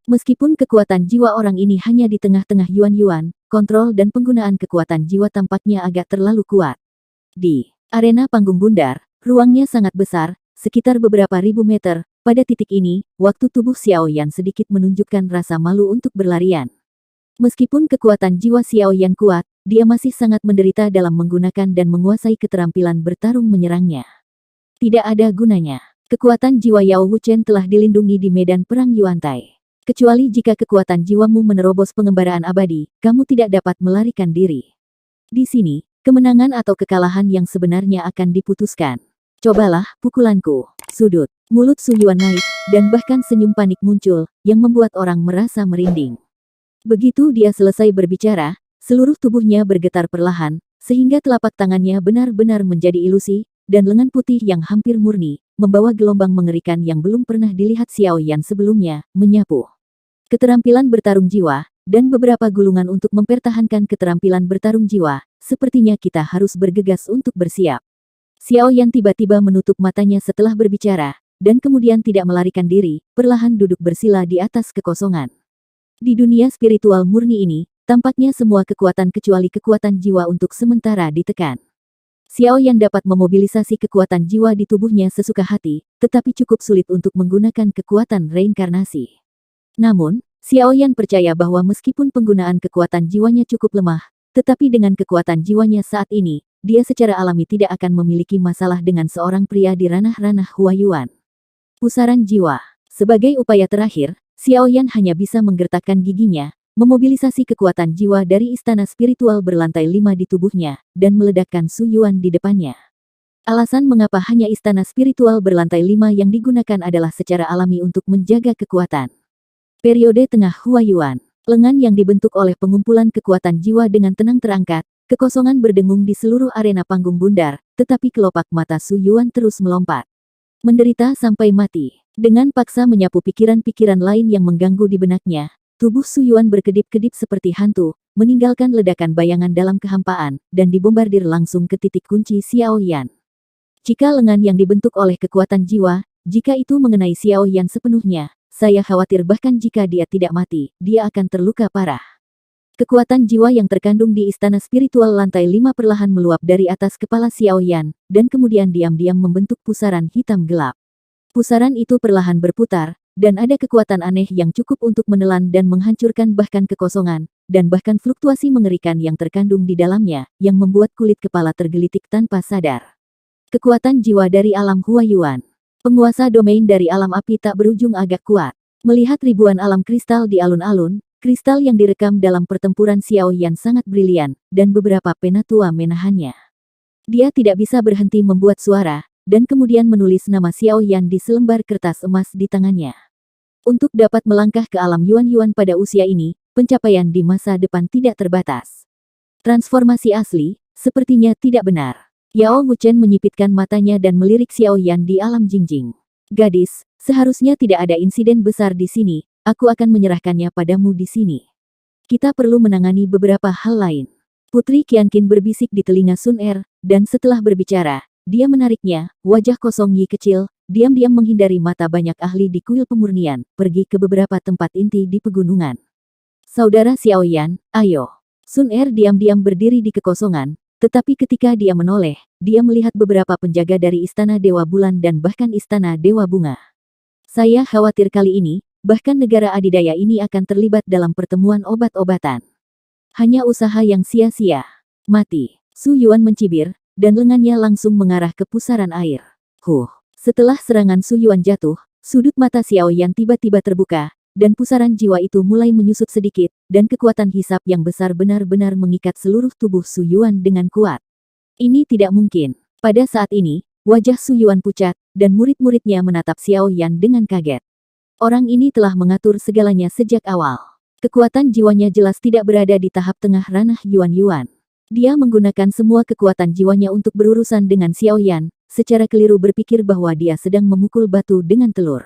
Meskipun kekuatan jiwa orang ini hanya di tengah-tengah Yuan, kontrol dan penggunaan kekuatan jiwa tampaknya agak terlalu kuat. Di arena panggung bundar, ruangnya sangat besar, sekitar beberapa ribu meter. Pada titik ini, waktu tubuh Xiao Yan sedikit menunjukkan rasa malu untuk berlarian. Meskipun kekuatan jiwa Xiao Yan kuat, dia masih sangat menderita dalam menggunakan dan menguasai keterampilan bertarung menyerangnya. Tidak ada gunanya. Kekuatan jiwa Yao Wuchen telah dilindungi di medan perang Yuantai. Kecuali jika kekuatan jiwamu menerobos pengembaraan abadi, kamu tidak dapat melarikan diri. Di sini, kemenangan atau kekalahan yang sebenarnya akan diputuskan. Cobalah pukulanku. Sudut. Mulut Su Yuan naik, dan bahkan senyum panik muncul, yang membuat orang merasa merinding. Begitu dia selesai berbicara, seluruh tubuhnya bergetar perlahan, sehingga telapak tangannya benar-benar menjadi ilusi, dan lengan putih yang hampir murni, membawa gelombang mengerikan yang belum pernah dilihat Xiao Yan sebelumnya, menyapu. Keterampilan bertarung jiwa, dan beberapa gulungan untuk mempertahankan keterampilan bertarung jiwa, sepertinya kita harus bergegas untuk bersiap. Xiao Yan tiba-tiba menutup matanya setelah berbicara, dan kemudian tidak melarikan diri, perlahan duduk bersila di atas kekosongan. Di dunia spiritual murni ini, tampaknya semua kekuatan kecuali kekuatan jiwa untuk sementara ditekan. Xiao Yan dapat memobilisasi kekuatan jiwa di tubuhnya sesuka hati, tetapi cukup sulit untuk menggunakan kekuatan reinkarnasi. Namun, Xiao Yan percaya bahwa meskipun penggunaan kekuatan jiwanya cukup lemah, tetapi dengan kekuatan jiwanya saat ini, dia secara alami tidak akan memiliki masalah dengan seorang pria di ranah-ranah Huayuan. Pusaran jiwa. Sebagai upaya terakhir, Xiao Yan hanya bisa menggertakkan giginya, memobilisasi kekuatan jiwa dari istana spiritual berlantai 5 di tubuhnya, dan meledakkan Su Yuan di depannya. Alasan mengapa hanya istana spiritual berlantai 5 yang digunakan adalah secara alami untuk menjaga kekuatan. Periode tengah Huayuan. Lengan yang dibentuk oleh pengumpulan kekuatan jiwa dengan tenang terangkat, kekosongan berdengung di seluruh arena panggung bundar, tetapi kelopak mata Su Yuan terus melompat. Menderita sampai mati. Dengan paksa menyapu pikiran-pikiran lain yang mengganggu di benaknya, tubuh Su Yuan berkedip-kedip seperti hantu, meninggalkan ledakan bayangan dalam kehampaan, dan dibombardir langsung ke titik kunci Xiao Yan. Jika lengan yang dibentuk oleh kekuatan jiwa, jika itu mengenai Xiao Yan sepenuhnya, saya khawatir bahkan jika dia tidak mati, dia akan terluka parah. Kekuatan jiwa yang terkandung di istana spiritual lantai 5 perlahan meluap dari atas kepala Xiao Yan, dan kemudian diam-diam membentuk pusaran hitam gelap. Pusaran itu perlahan berputar, dan ada kekuatan aneh yang cukup untuk menelan dan menghancurkan bahkan kekosongan, dan bahkan fluktuasi mengerikan yang terkandung di dalamnya, yang membuat kulit kepala tergelitik tanpa sadar. Kekuatan jiwa dari alam Huayuan. Penguasa domain dari alam api tak berujung agak kuat. Melihat ribuan alam kristal di alun-alun, kristal yang direkam dalam pertempuran Xiao Yan sangat brilian, dan beberapa penatua menahannya. Dia tidak bisa berhenti membuat suara, dan kemudian menulis nama Xiao Yan di selembar kertas emas di tangannya. Untuk dapat melangkah ke alam Yuan pada usia ini, pencapaian di masa depan tidak terbatas. Transformasi asli, sepertinya tidak benar. Yao Wuchen menyipitkan matanya dan melirik Xiao Yan di alam Jingjing. Gadis, seharusnya tidak ada insiden besar di sini, aku akan menyerahkannya padamu di sini. Kita perlu menangani beberapa hal lain. Putri Qianqin berbisik di telinga Sun Er, dan setelah berbicara, dia menariknya, wajah kosong Yi kecil, diam-diam menghindari mata banyak ahli di kuil pemurnian, pergi ke beberapa tempat inti di pegunungan. Saudara Xiao Yan, ayo. Sun Er diam-diam berdiri di kekosongan, tetapi ketika dia menoleh, dia melihat beberapa penjaga dari Istana Dewa Bulan dan bahkan Istana Dewa Bunga. Saya khawatir kali ini, bahkan negara adidaya ini akan terlibat dalam pertemuan obat-obatan. Hanya usaha yang sia-sia. Mati. Su Yuan mencibir, dan lengannya langsung mengarah ke pusaran air. Setelah serangan Su Yuan jatuh, sudut mata Xiao Yan tiba-tiba terbuka, dan pusaran jiwa itu mulai menyusut sedikit, dan kekuatan hisap yang besar benar-benar mengikat seluruh tubuh Su Yuan dengan kuat. Ini tidak mungkin. Pada saat ini, wajah Su Yuan pucat, dan murid-muridnya menatap Xiao Yan dengan kaget. Orang ini telah mengatur segalanya sejak awal. Kekuatan jiwanya jelas tidak berada di tahap tengah ranah Yuan. Dia menggunakan semua kekuatan jiwanya untuk berurusan dengan Xiao Yan, secara keliru berpikir bahwa dia sedang memukul batu dengan telur.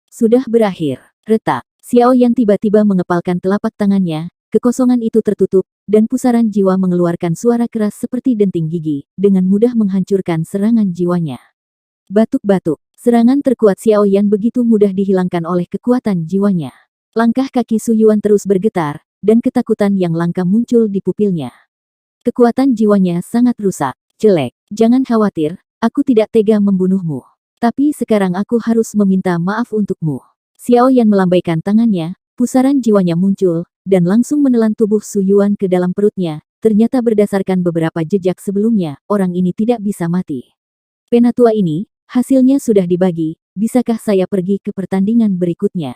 Sudah berakhir. Retak. Xiao Yan tiba-tiba mengepalkan telapak tangannya, kekosongan itu tertutup, dan pusaran jiwa mengeluarkan suara keras seperti denting gigi, dengan mudah menghancurkan serangan jiwanya. Batuk-batuk. Serangan terkuat Xiao Yan begitu mudah dihilangkan oleh kekuatan jiwanya. Langkah kaki Su Yuan terus bergetar, dan ketakutan yang langka muncul di pupilnya. Kekuatan jiwanya sangat rusak. Jelek, jangan khawatir, aku tidak tega membunuhmu. Tapi sekarang aku harus meminta maaf untukmu. Xiao Yan melambaikan tangannya, pusaran jiwanya muncul, dan langsung menelan tubuh Su Yuan ke dalam perutnya. Ternyata berdasarkan beberapa jejak sebelumnya, orang ini tidak bisa mati. Penatua ini, hasilnya sudah dibagi, bisakah saya pergi ke pertandingan berikutnya?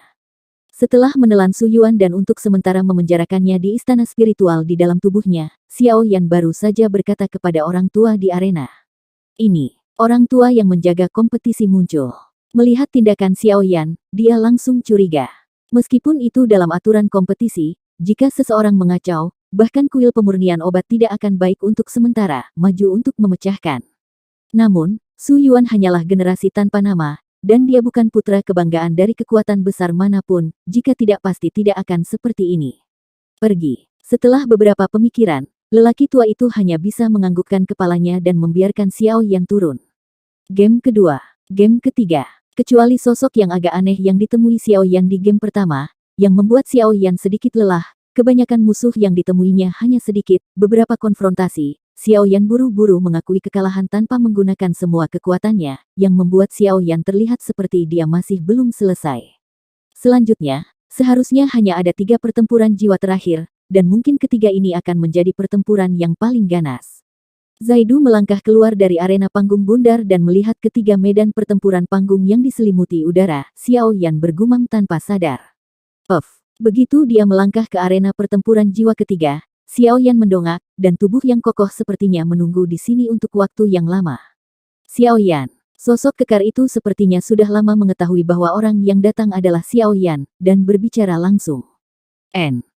Setelah menelan Su Yuan dan untuk sementara memenjarakannya di istana spiritual di dalam tubuhnya, Xiao Yan baru saja berkata kepada orang tua di arena. Ini, orang tua yang menjaga kompetisi muncul. Melihat tindakan Xiao Yan, dia langsung curiga. Meskipun itu dalam aturan kompetisi, jika seseorang mengacau, bahkan kuil pemurnian obat tidak akan baik untuk sementara, maju untuk memecahkan. Namun, Su Yuan hanyalah generasi tanpa nama, dan dia bukan putra kebanggaan dari kekuatan besar manapun, jika tidak pasti tidak akan seperti ini. Pergi. Setelah beberapa pemikiran, lelaki tua itu hanya bisa menganggukkan kepalanya dan membiarkan Xiao Yan turun. Game kedua. Game ketiga. Kecuali sosok yang agak aneh yang ditemui Xiao Yan di game pertama, yang membuat Xiao Yan sedikit lelah, kebanyakan musuh yang ditemuinya hanya sedikit, beberapa konfrontasi, Xiao Yan buru-buru mengakui kekalahan tanpa menggunakan semua kekuatannya, yang membuat Xiao Yan terlihat seperti dia masih belum selesai. Selanjutnya, seharusnya hanya ada 3 pertempuran jiwa terakhir, dan mungkin ketiga ini akan menjadi pertempuran yang paling ganas. Zaidu melangkah keluar dari arena panggung bundar dan melihat ketiga medan pertempuran panggung yang diselimuti udara, Xiao Yan bergumam tanpa sadar. Puff. Begitu dia melangkah ke arena pertempuran jiwa ketiga, Xiao Yan mendongak, dan tubuh yang kokoh sepertinya menunggu di sini untuk waktu yang lama. Xiao Yan. Sosok kekar itu sepertinya sudah lama mengetahui bahwa orang yang datang adalah Xiao Yan, dan berbicara langsung.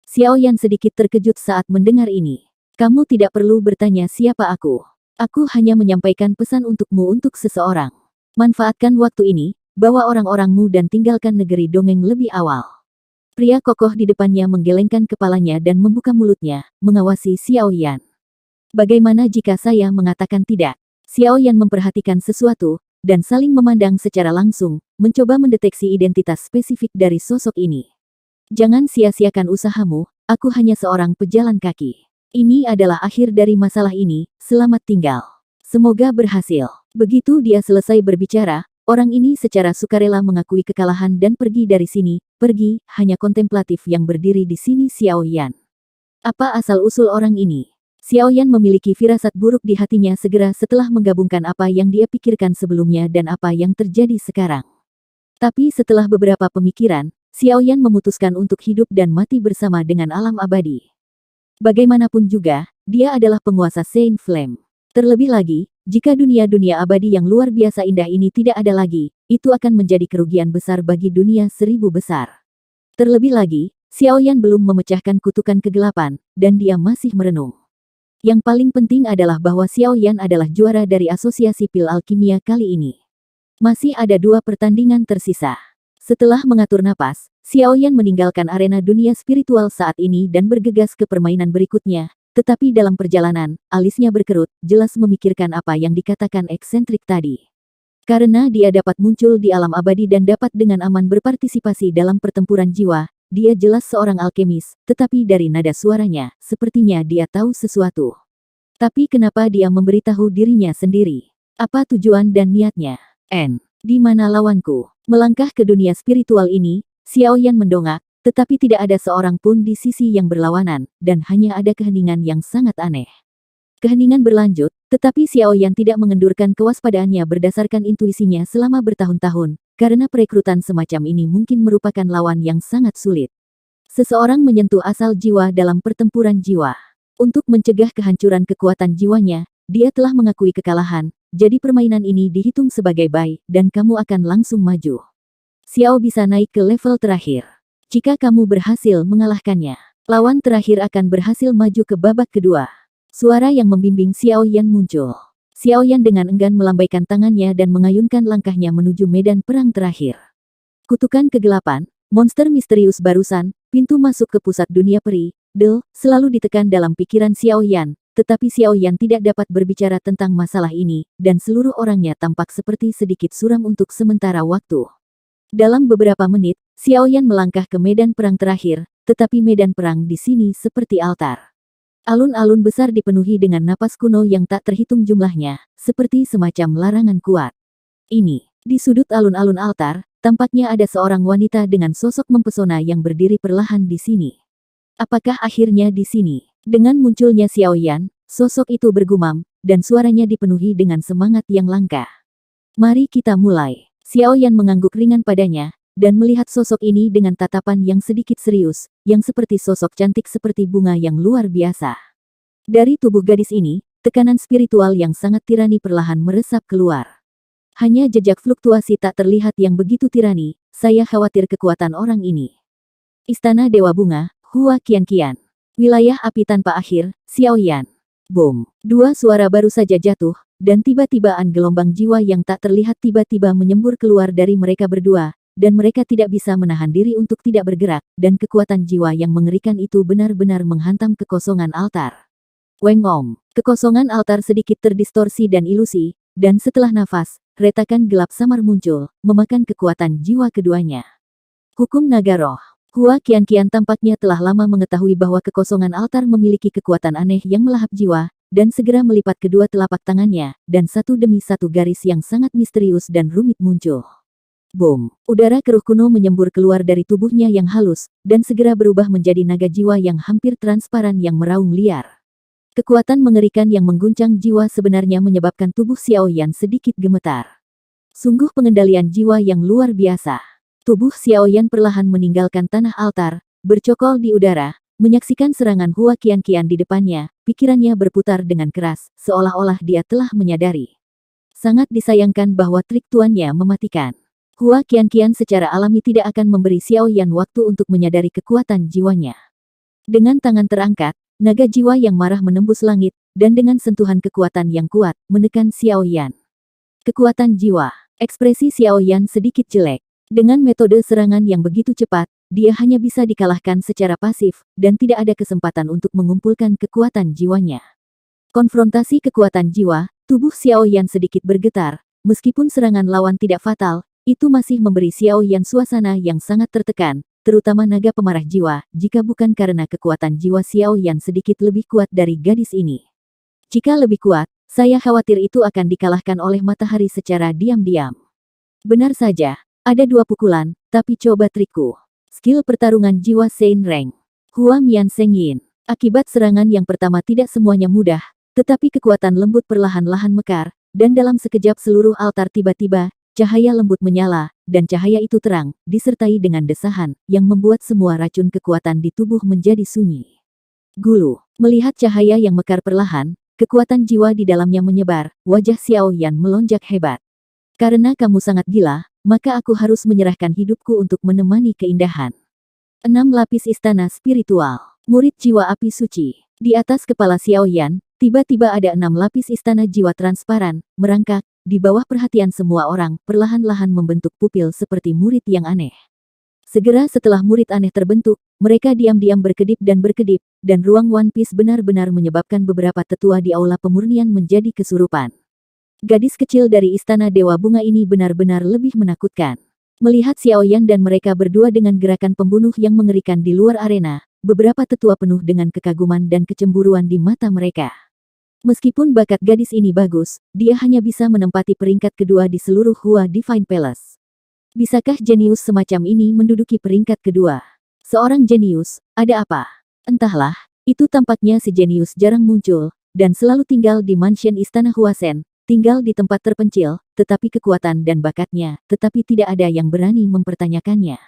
Xiao Yan sedikit terkejut saat mendengar ini. Kamu tidak perlu bertanya siapa aku. Aku hanya menyampaikan pesan untukmu untuk seseorang. Manfaatkan waktu ini, bawa orang-orangmu dan tinggalkan negeri dongeng lebih awal. Pria kokoh di depannya menggelengkan kepalanya dan membuka mulutnya, mengawasi Xiao Yan. Bagaimana jika saya mengatakan tidak? Xiao Yan memperhatikan sesuatu, dan saling memandang secara langsung, mencoba mendeteksi identitas spesifik dari sosok ini. Jangan sia-siakan usahamu, aku hanya seorang pejalan kaki. Ini adalah akhir dari masalah ini, selamat tinggal. Semoga berhasil. Begitu dia selesai berbicara, orang ini secara sukarela mengakui kekalahan dan pergi dari sini. Pergi, hanya kontemplatif yang berdiri di sini Xiao Yan. Apa asal-usul orang ini? Xiao Yan memiliki firasat buruk di hatinya segera setelah menggabungkan apa yang dia pikirkan sebelumnya dan apa yang terjadi sekarang. Tapi setelah beberapa pemikiran, Xiao Yan memutuskan untuk hidup dan mati bersama dengan alam abadi. Bagaimanapun juga, dia adalah penguasa Saint Flame. Terlebih lagi, jika dunia-dunia abadi yang luar biasa indah ini tidak ada lagi, itu akan menjadi kerugian besar bagi dunia 1000 besar. Terlebih lagi, Xiao Yan belum memecahkan kutukan kegelapan, dan dia masih merenung. Yang paling penting adalah bahwa Xiao Yan adalah juara dari asosiasi pil alkimia kali ini. Masih ada 2 pertandingan tersisa. Setelah mengatur napas, Xiao Yan meninggalkan arena dunia spiritual saat ini dan bergegas ke permainan berikutnya. Tetapi dalam perjalanan, alisnya berkerut, jelas memikirkan apa yang dikatakan eksentrik tadi. Karena dia dapat muncul di alam abadi dan dapat dengan aman berpartisipasi dalam pertempuran jiwa, dia jelas seorang alkemis, tetapi dari nada suaranya, sepertinya dia tahu sesuatu. Tapi kenapa dia memberitahu dirinya sendiri? Apa tujuan dan niatnya? Di mana lawanku? Melangkah ke dunia spiritual ini, Xiao Yan mendongak, tetapi tidak ada seorang pun di sisi yang berlawanan, dan hanya ada keheningan yang sangat aneh. Keheningan berlanjut, tetapi Xiao Yan tidak mengendurkan kewaspadaannya berdasarkan intuisinya selama bertahun-tahun, karena perekrutan semacam ini mungkin merupakan lawan yang sangat sulit. Seseorang menyentuh asal jiwa dalam pertempuran jiwa. Untuk mencegah kehancuran kekuatan jiwanya, dia telah mengakui kekalahan, jadi permainan ini dihitung sebagai bye, dan kamu akan langsung maju. Xiao bisa naik ke level terakhir. Jika kamu berhasil mengalahkannya, lawan terakhir akan berhasil maju ke babak kedua. Suara yang membimbing Xiao Yan muncul. Xiao Yan dengan enggan melambaikan tangannya dan mengayunkan langkahnya menuju medan perang terakhir. Kutukan kegelapan, monster misterius barusan, pintu masuk ke pusat dunia peri, selalu ditekan dalam pikiran Xiao Yan, tetapi Xiao Yan tidak dapat berbicara tentang masalah ini, dan seluruh orangnya tampak seperti sedikit suram untuk sementara waktu. Dalam beberapa menit, Xiaoyan melangkah ke medan perang terakhir, tetapi medan perang di sini seperti altar. Alun-alun besar dipenuhi dengan napas kuno yang tak terhitung jumlahnya, seperti semacam larangan kuat. Ini, di sudut alun-alun altar, tampaknya ada seorang wanita dengan sosok mempesona yang berdiri perlahan di sini. Apakah akhirnya di sini? Dengan munculnya Xiaoyan, sosok itu bergumam, dan suaranya dipenuhi dengan semangat yang langka. Mari kita mulai. Xiaoyan mengangguk ringan padanya, dan melihat sosok ini dengan tatapan yang sedikit serius, yang seperti sosok cantik seperti bunga yang luar biasa. Dari tubuh gadis ini, tekanan spiritual yang sangat tirani perlahan meresap keluar. Hanya jejak fluktuasi tak terlihat yang begitu tirani, saya khawatir kekuatan orang ini. Istana Dewa Bunga, Hua Qianqian. Wilayah api tanpa akhir, Xiaoyan. Boom. Dua suara baru saja jatuh, dan tiba-tibaan gelombang jiwa yang tak terlihat tiba-tiba menyembur keluar dari mereka berdua, dan mereka tidak bisa menahan diri untuk tidak bergerak, dan kekuatan jiwa yang mengerikan itu benar-benar menghantam kekosongan altar. Weng Om. Kekosongan altar sedikit terdistorsi dan ilusi, dan setelah nafas, retakan gelap samar muncul, memakan kekuatan jiwa keduanya. Hukum Naga Roh. Hua Qianqian tampaknya telah lama mengetahui bahwa kekosongan altar memiliki kekuatan aneh yang melahap jiwa, dan segera melipat kedua telapak tangannya, dan satu demi satu garis yang sangat misterius dan rumit muncul. Boom! Udara keruh kuno menyembur keluar dari tubuhnya yang halus, dan segera berubah menjadi naga jiwa yang hampir transparan yang meraung liar. Kekuatan mengerikan yang mengguncang jiwa sebenarnya menyebabkan tubuh Xiaoyan sedikit gemetar. Sungguh pengendalian jiwa yang luar biasa. Tubuh Xiaoyan perlahan meninggalkan tanah altar, bercokol di udara, menyaksikan serangan Hua Qianqian di depannya, pikirannya berputar dengan keras, seolah-olah dia telah menyadari. Sangat disayangkan bahwa trik tuannya mematikan. Hua Qianqian secara alami tidak akan memberi Xiaoyan waktu untuk menyadari kekuatan jiwanya. Dengan tangan terangkat, naga jiwa yang marah menembus langit, dan dengan sentuhan kekuatan yang kuat, menekan Xiaoyan. Kekuatan jiwa. Ekspresi Xiaoyan sedikit jelek. Dengan metode serangan yang begitu cepat, dia hanya bisa dikalahkan secara pasif, dan tidak ada kesempatan untuk mengumpulkan kekuatan jiwanya. Konfrontasi kekuatan jiwa, tubuh Xiaoyan sedikit bergetar, meskipun serangan lawan tidak fatal, itu masih memberi Xiaoyan suasana yang sangat tertekan, terutama naga pemarah jiwa, jika bukan karena kekuatan jiwa Xiaoyan sedikit lebih kuat dari gadis ini. Jika lebih kuat, saya khawatir itu akan dikalahkan oleh matahari secara diam-diam. Benar saja, ada dua pukulan, tapi coba trikku. Skill pertarungan jiwa Sein Reng. Hua Mian Seng Yin. Akibat serangan yang pertama tidak semuanya mudah, tetapi kekuatan lembut perlahan-lahan mekar, dan dalam sekejap seluruh altar tiba-tiba, cahaya lembut menyala, dan cahaya itu terang, disertai dengan desahan, yang membuat semua racun kekuatan di tubuh menjadi sunyi. Gulu. Melihat cahaya yang mekar perlahan, kekuatan jiwa di dalamnya menyebar, wajah Xiaoyan melonjak hebat. Karena kamu sangat gila, maka aku harus menyerahkan hidupku untuk menemani keindahan. 6 lapis istana spiritual. Murid jiwa api suci. Di atas kepala Xiaoyan, tiba-tiba ada 6 lapis istana jiwa transparan, merangkak, di bawah perhatian semua orang, perlahan-lahan membentuk pupil seperti murid yang aneh. Segera setelah murid aneh terbentuk, mereka diam-diam berkedip, dan ruang One Piece benar-benar menyebabkan beberapa tetua di aula pemurnian menjadi kesurupan. Gadis kecil dari Istana Dewa Bunga ini benar-benar lebih menakutkan. Melihat Xiaoyan dan mereka berdua dengan gerakan pembunuh yang mengerikan di luar arena, beberapa tetua penuh dengan kekaguman dan kecemburuan di mata mereka. Meskipun bakat gadis ini bagus, dia hanya bisa menempati peringkat kedua di seluruh Hua Divine Palace. Bisakah jenius semacam ini menduduki peringkat kedua? Seorang jenius, ada apa? Entahlah, itu tampaknya si jenius jarang muncul, dan selalu tinggal di mansion Istana Huasen, tinggal di tempat terpencil, tetapi kekuatan dan bakatnya, tetapi tidak ada yang berani mempertanyakannya.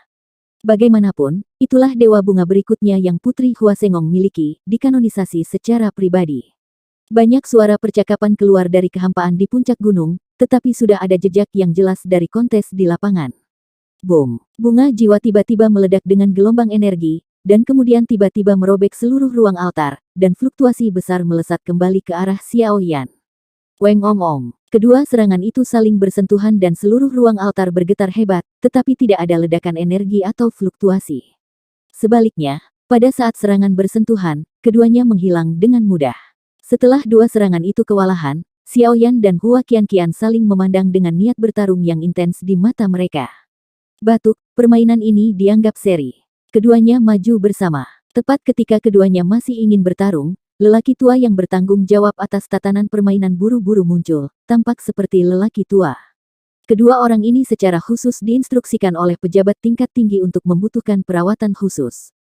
Bagaimanapun, itulah Dewa Bunga berikutnya yang Putri Huasengong miliki, dikanonisasi secara pribadi. Banyak suara percakapan keluar dari kehampaan di puncak gunung, tetapi sudah ada jejak yang jelas dari kontes di lapangan. Boom! Bunga jiwa tiba-tiba meledak dengan gelombang energi, dan kemudian tiba-tiba merobek seluruh ruang altar, dan fluktuasi besar melesat kembali ke arah Xiaoyan. Weng Om Om. Kedua serangan itu saling bersentuhan dan seluruh ruang altar bergetar hebat, tetapi tidak ada ledakan energi atau fluktuasi. Sebaliknya, pada saat serangan bersentuhan, keduanya menghilang dengan mudah. Setelah dua serangan itu kewalahan, Xiaoyan dan Hua Qianqian saling memandang dengan niat bertarung yang intens di mata mereka. Batuk, permainan ini dianggap seri. Keduanya maju bersama. Tepat ketika keduanya masih ingin bertarung, lelaki tua yang bertanggung jawab atas tatanan permainan buru-buru muncul, tampak seperti lelaki tua. Kedua orang ini secara khusus diinstruksikan oleh pejabat tingkat tinggi untuk membutuhkan perawatan khusus.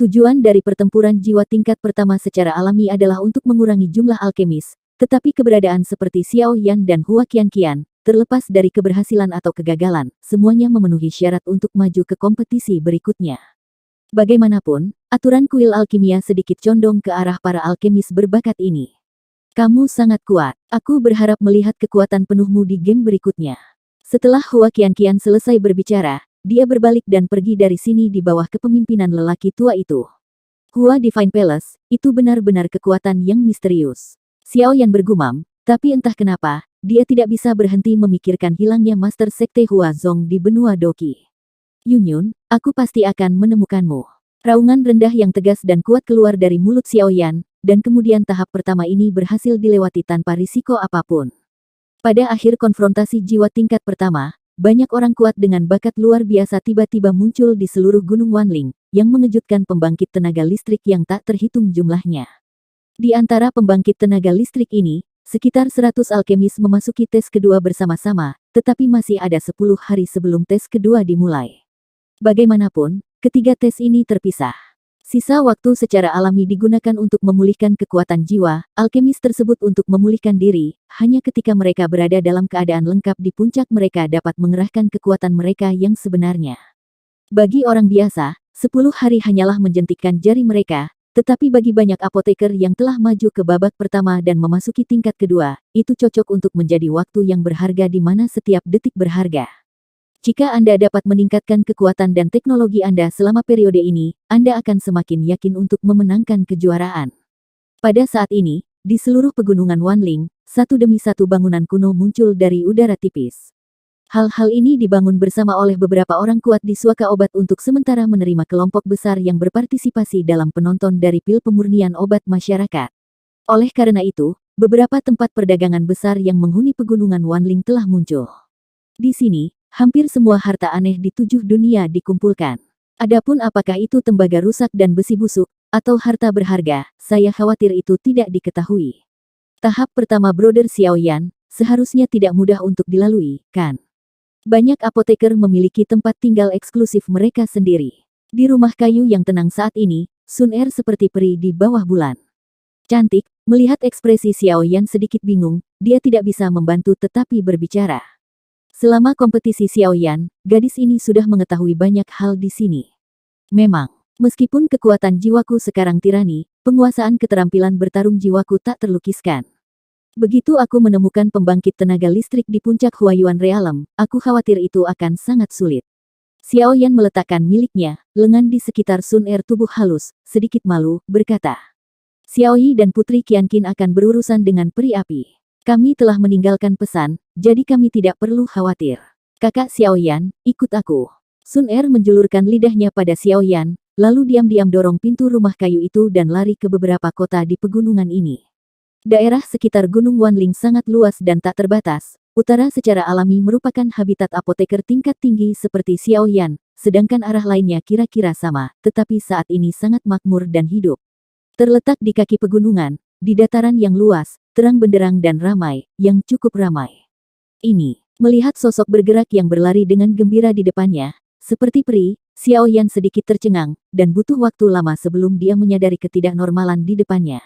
Tujuan dari pertempuran jiwa tingkat pertama secara alami adalah untuk mengurangi jumlah alkemis, tetapi keberadaan seperti Xiao Yan dan Hua Qianqian, terlepas dari keberhasilan atau kegagalan, semuanya memenuhi syarat untuk maju ke kompetisi berikutnya. Bagaimanapun, aturan kuil alkimia sedikit condong ke arah para alkemis berbakat ini. Kamu sangat kuat. Aku berharap melihat kekuatan penuhmu di game berikutnya. Setelah Hua Qianqian selesai berbicara, dia berbalik dan pergi dari sini di bawah kepemimpinan lelaki tua itu. Hua Divine Palace, itu benar-benar kekuatan yang misterius. Xiao Yan bergumam, tapi entah kenapa, dia tidak bisa berhenti memikirkan hilangnya Master Sekte Hua Zong di benua Doqi. Yunyun, aku pasti akan menemukanmu. Raungan rendah yang tegas dan kuat keluar dari mulut Xiao Yan, dan kemudian tahap pertama ini berhasil dilewati tanpa risiko apapun. Pada akhir konfrontasi jiwa tingkat pertama, banyak orang kuat dengan bakat luar biasa tiba-tiba muncul di seluruh Gunung Wanling, yang mengejutkan pembangkit tenaga listrik yang tak terhitung jumlahnya. Di antara pembangkit tenaga listrik ini, sekitar 100 alkemis memasuki tes kedua bersama-sama, tetapi masih ada 10 hari sebelum tes kedua dimulai. Bagaimanapun, ketiga tes ini terpisah. Sisa waktu secara alami digunakan untuk memulihkan kekuatan jiwa, alkemis tersebut untuk memulihkan diri, hanya ketika mereka berada dalam keadaan lengkap di puncak mereka dapat mengerahkan kekuatan mereka yang sebenarnya. Bagi orang biasa, 10 hari hanyalah menjentikkan jari mereka, tetapi bagi banyak apoteker yang telah maju ke babak pertama dan memasuki tingkat kedua, itu cocok untuk menjadi waktu yang berharga di mana setiap detik berharga. Jika Anda dapat meningkatkan kekuatan dan teknologi Anda selama periode ini, Anda akan semakin yakin untuk memenangkan kejuaraan. Pada saat ini, di seluruh pegunungan Wanling, satu demi satu bangunan kuno muncul dari udara tipis. Hal-hal ini dibangun bersama oleh beberapa orang kuat di suaka obat untuk sementara menerima kelompok besar yang berpartisipasi dalam penonton dari pil pemurnian obat masyarakat. Oleh karena itu, beberapa tempat perdagangan besar yang menghuni pegunungan Wanling telah muncul. Di sini, hampir semua harta aneh di 7 dunia dikumpulkan. Adapun apakah itu tembaga rusak dan besi busuk, atau harta berharga, saya khawatir itu tidak diketahui. Tahap pertama Brother Xiao Yan, seharusnya tidak mudah untuk dilalui, kan? Banyak apoteker memiliki tempat tinggal eksklusif mereka sendiri. Di rumah kayu yang tenang saat ini, Sun Er seperti peri di bawah bulan. Cantik, melihat ekspresi Xiao Yan sedikit bingung, dia tidak bisa membantu tetapi berbicara. Selama kompetisi Xiao Yan, gadis ini sudah mengetahui banyak hal di sini. Memang, meskipun kekuatan jiwaku sekarang tirani, penguasaan keterampilan bertarung jiwaku tak terlukiskan. Begitu aku menemukan pembangkit tenaga listrik di puncak Huayuan Realem, aku khawatir itu akan sangat sulit. Xiao Yan meletakkan miliknya, lengan di sekitar Sun Er tubuh halus, sedikit malu, berkata. Xiao Yi dan Putri Qianqin akan berurusan dengan peri api. Kami telah meninggalkan pesan, jadi kami tidak perlu khawatir. Kakak Xiao Yan, ikut aku. Sun Er menjulurkan lidahnya pada Xiao Yan, lalu diam-diam dorong pintu rumah kayu itu dan lari ke beberapa kota di pegunungan ini. Daerah sekitar Gunung Wanling sangat luas dan tak terbatas. Utara secara alami merupakan habitat apoteker tingkat tinggi seperti Xiao Yan, sedangkan arah lainnya kira-kira sama, tetapi saat ini sangat makmur dan hidup. Terletak di kaki pegunungan, di dataran yang luas, terang benderang dan ramai, yang cukup ramai. Ini, melihat sosok bergerak yang berlari dengan gembira di depannya, seperti peri, Xiao Yan sedikit tercengang, dan butuh waktu lama sebelum dia menyadari ketidaknormalan di depannya.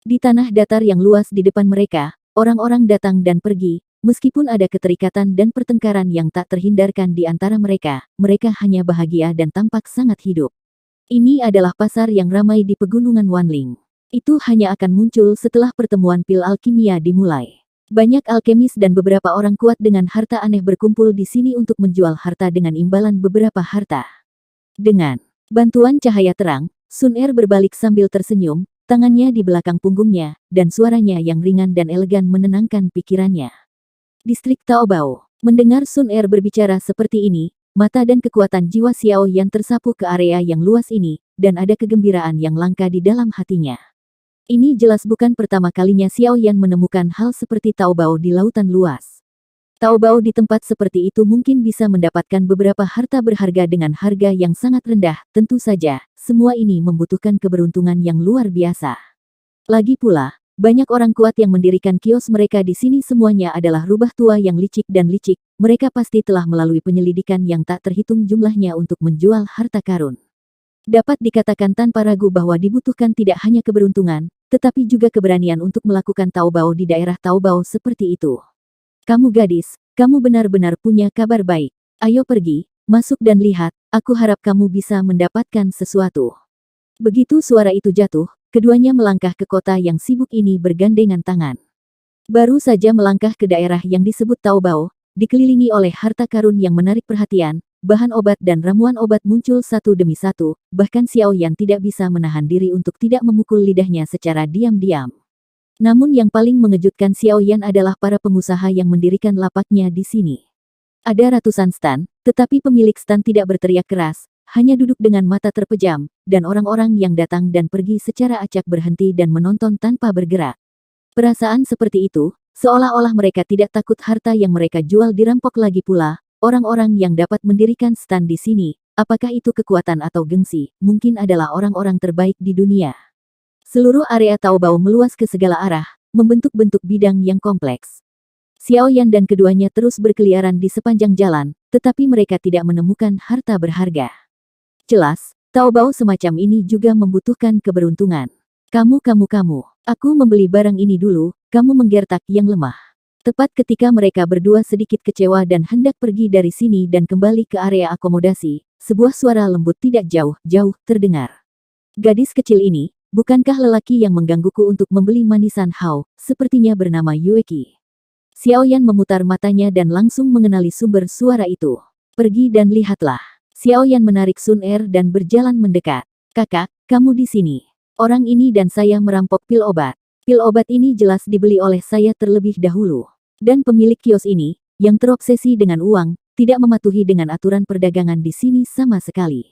Di tanah datar yang luas di depan mereka, orang-orang datang dan pergi, meskipun ada keterikatan dan pertengkaran yang tak terhindarkan di antara mereka, mereka hanya bahagia dan tampak sangat hidup. Ini adalah pasar yang ramai di pegunungan Wanling. Itu hanya akan muncul setelah pertemuan pil alkimia dimulai. Banyak alkemis dan beberapa orang kuat dengan harta aneh berkumpul di sini untuk menjual harta dengan imbalan beberapa harta. Dengan bantuan cahaya terang, Sun Er berbalik sambil tersenyum, tangannya di belakang punggungnya, dan suaranya yang ringan dan elegan menenangkan pikirannya. Distrik Taobao. Mendengar Sun Er berbicara seperti ini, mata dan kekuatan jiwa Xiao Yan tersapu ke area yang luas ini, dan ada kegembiraan yang langka di dalam hatinya. Ini jelas bukan pertama kalinya Xiao Yan menemukan hal seperti Taobao di lautan luas. Taobao di tempat seperti itu mungkin bisa mendapatkan beberapa harta berharga dengan harga yang sangat rendah. Tentu saja, semua ini membutuhkan keberuntungan yang luar biasa. Lagi pula, banyak orang kuat yang mendirikan kios mereka di sini semuanya adalah rubah tua yang licik dan licik. Mereka pasti telah melalui penyelidikan yang tak terhitung jumlahnya untuk menjual harta karun. Dapat dikatakan tanpa ragu bahwa dibutuhkan tidak hanya keberuntungan, tetapi juga keberanian untuk melakukan Taobao di daerah Taobao seperti itu. Kamu gadis, kamu benar-benar punya kabar baik. Ayo pergi, masuk dan lihat, aku harap kamu bisa mendapatkan sesuatu. Begitu suara itu jatuh, keduanya melangkah ke kota yang sibuk ini bergandengan tangan. Baru saja melangkah ke daerah yang disebut Taobao, dikelilingi oleh harta karun yang menarik perhatian, bahan obat dan ramuan obat muncul satu demi satu, bahkan Xiao Yan tidak bisa menahan diri untuk tidak memukul lidahnya secara diam-diam. Namun yang paling mengejutkan Xiao Yan adalah para pengusaha yang mendirikan lapaknya di sini. Ada ratusan stan, tetapi pemilik stan tidak berteriak keras, hanya duduk dengan mata terpejam, dan orang-orang yang datang dan pergi secara acak berhenti dan menonton tanpa bergerak. Perasaan seperti itu, seolah-olah mereka tidak takut harta yang mereka jual dirampok lagi pula. Orang-orang yang dapat mendirikan stan di sini, apakah itu kekuatan atau gengsi, mungkin adalah orang-orang terbaik di dunia. Seluruh area Taobao meluas ke segala arah, membentuk-bentuk bidang yang kompleks. Xiao Yan dan keduanya terus berkeliaran di sepanjang jalan, tetapi mereka tidak menemukan harta berharga. Jelas, Taobao semacam ini juga membutuhkan keberuntungan. Kamu, aku membeli barang ini dulu, kamu menggertak yang lemah. Tepat ketika mereka berdua sedikit kecewa dan hendak pergi dari sini dan kembali ke area akomodasi, sebuah suara lembut tidak jauh-jauh terdengar. Gadis kecil ini, bukankah lelaki yang menggangguku untuk membeli manisan Hao, sepertinya bernama Yueki? Xiao Yan memutar matanya dan langsung mengenali sumber suara itu. Pergi dan lihatlah. Xiao Yan menarik Sun Er dan berjalan mendekat. Kakak, kamu di sini. Orang ini dan saya merampok pil obat. Pil obat ini jelas dibeli oleh saya terlebih dahulu. Dan pemilik kios ini, yang terobsesi dengan uang, tidak mematuhi dengan aturan perdagangan di sini sama sekali.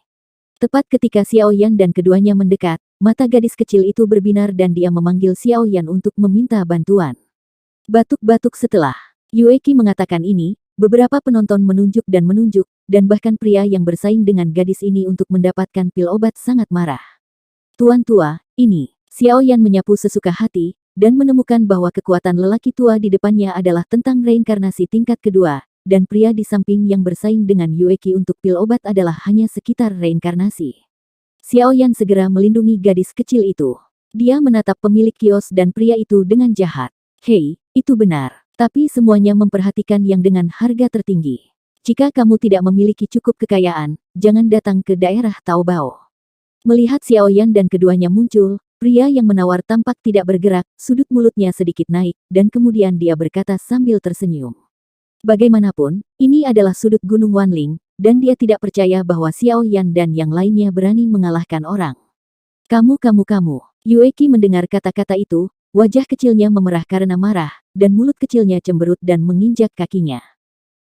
Tepat ketika Xiao Yan dan keduanya mendekat, mata gadis kecil itu berbinar dan dia memanggil Xiao Yan untuk meminta bantuan. Batuk-batuk setelah Yueki mengatakan ini, beberapa penonton menunjuk, dan bahkan pria yang bersaing dengan gadis ini untuk mendapatkan pil obat sangat marah. Tuan tua, ini, Xiao Yan menyapu sesuka hati, dan menemukan bahwa kekuatan lelaki tua di depannya adalah tentang reinkarnasi tingkat kedua, dan pria di samping yang bersaing dengan Yueki untuk pil obat adalah hanya sekitar reinkarnasi. Xiao Yan segera melindungi gadis kecil itu. Dia menatap pemilik kios dan pria itu dengan jahat. Hei, itu benar. Tapi semuanya memperhatikan yang dengan harga tertinggi. Jika kamu tidak memiliki cukup kekayaan, jangan datang ke daerah Taobao. Melihat Xiao Yan dan keduanya muncul, pria yang menawar tampak tidak bergerak, sudut mulutnya sedikit naik, dan kemudian dia berkata sambil tersenyum. Bagaimanapun, ini adalah sudut Gunung Wanling, dan dia tidak percaya bahwa Xiao Yan dan yang lainnya berani mengalahkan orang. Kamu. Yueki mendengar kata-kata itu, wajah kecilnya memerah karena marah, dan mulut kecilnya cemberut dan menginjak kakinya.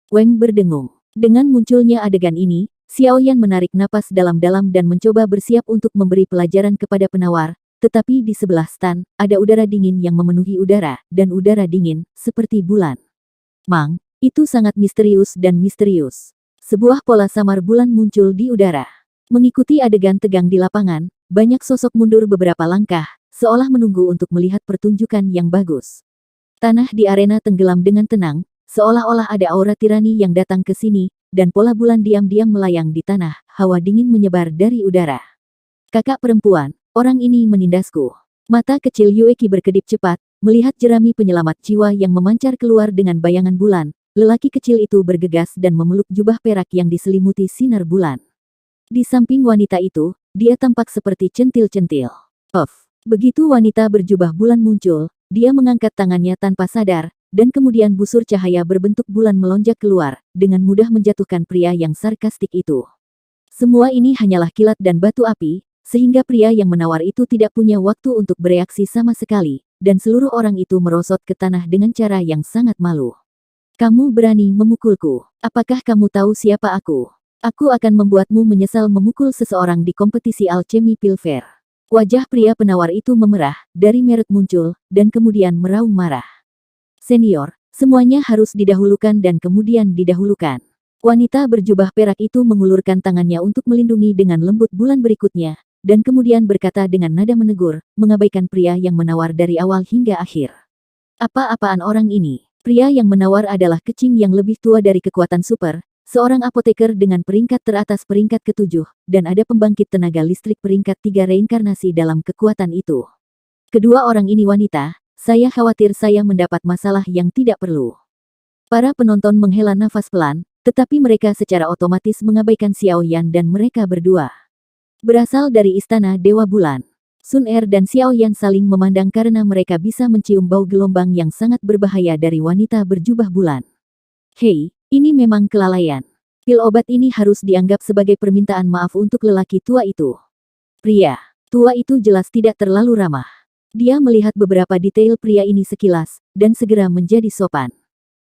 Weng berdengung. Dengan munculnya adegan ini, Xiao Yan menarik napas dalam-dalam dan mencoba bersiap untuk memberi pelajaran kepada penawar, tetapi di sebelah stan, ada udara dingin yang memenuhi udara, dan udara dingin, seperti bulan. Mang, itu sangat misterius dan misterius. Sebuah pola samar bulan muncul di udara. Mengikuti adegan tegang di lapangan, banyak sosok mundur beberapa langkah, seolah menunggu untuk melihat pertunjukan yang bagus. Tanah di arena tenggelam dengan tenang, seolah-olah ada aura tirani yang datang ke sini, dan pola bulan diam-diam melayang di tanah, hawa dingin menyebar dari udara. Kakak perempuan, orang ini menindasku. Mata kecil Yueki berkedip cepat, melihat jerami penyelamat jiwa yang memancar keluar dengan bayangan bulan. Lelaki kecil itu bergegas dan memeluk jubah perak yang diselimuti sinar bulan. Di samping wanita itu, dia tampak seperti centil-centil. Begitu wanita berjubah bulan muncul, dia mengangkat tangannya tanpa sadar, dan kemudian busur cahaya berbentuk bulan melonjak keluar, dengan mudah menjatuhkan pria yang sarkastik itu. Semua ini hanyalah kilat dan batu api, sehingga pria yang menawar itu tidak punya waktu untuk bereaksi sama sekali, dan seluruh orang itu merosot ke tanah dengan cara yang sangat malu. Kamu berani memukulku. Apakah kamu tahu siapa aku? Aku akan membuatmu menyesal memukul seseorang di kompetisi alchemy pil fair. Wajah pria penawar itu memerah, dari merek muncul, dan kemudian meraung marah. Senior, Semuanya harus didahulukan dan kemudian didahulukan. Wanita berjubah perak itu mengulurkan tangannya untuk melindungi dengan lembut bulan berikutnya, dan kemudian berkata dengan nada menegur, mengabaikan pria yang menawar dari awal hingga akhir. Apa-apaan orang ini? Pria yang menawar adalah kecing yang lebih tua dari kekuatan super, seorang apoteker dengan peringkat teratas peringkat ke-7, dan ada pembangkit tenaga listrik peringkat 3 reinkarnasi dalam kekuatan itu. Kedua orang ini wanita, saya khawatir saya mendapat masalah yang tidak perlu. Para penonton menghela nafas pelan, tetapi mereka secara otomatis mengabaikan Xiao Yan dan mereka berdua. Berasal dari Istana Dewa Bulan. Sun Er dan Xiao Yan saling memandang karena mereka bisa mencium bau gelombang yang sangat berbahaya dari wanita berjubah bulan. Hei, ini memang kelalaian. Pil obat ini harus dianggap sebagai permintaan maaf untuk lelaki tua itu. Pria tua itu jelas tidak terlalu ramah. Dia melihat beberapa detail pria ini sekilas, dan segera menjadi sopan.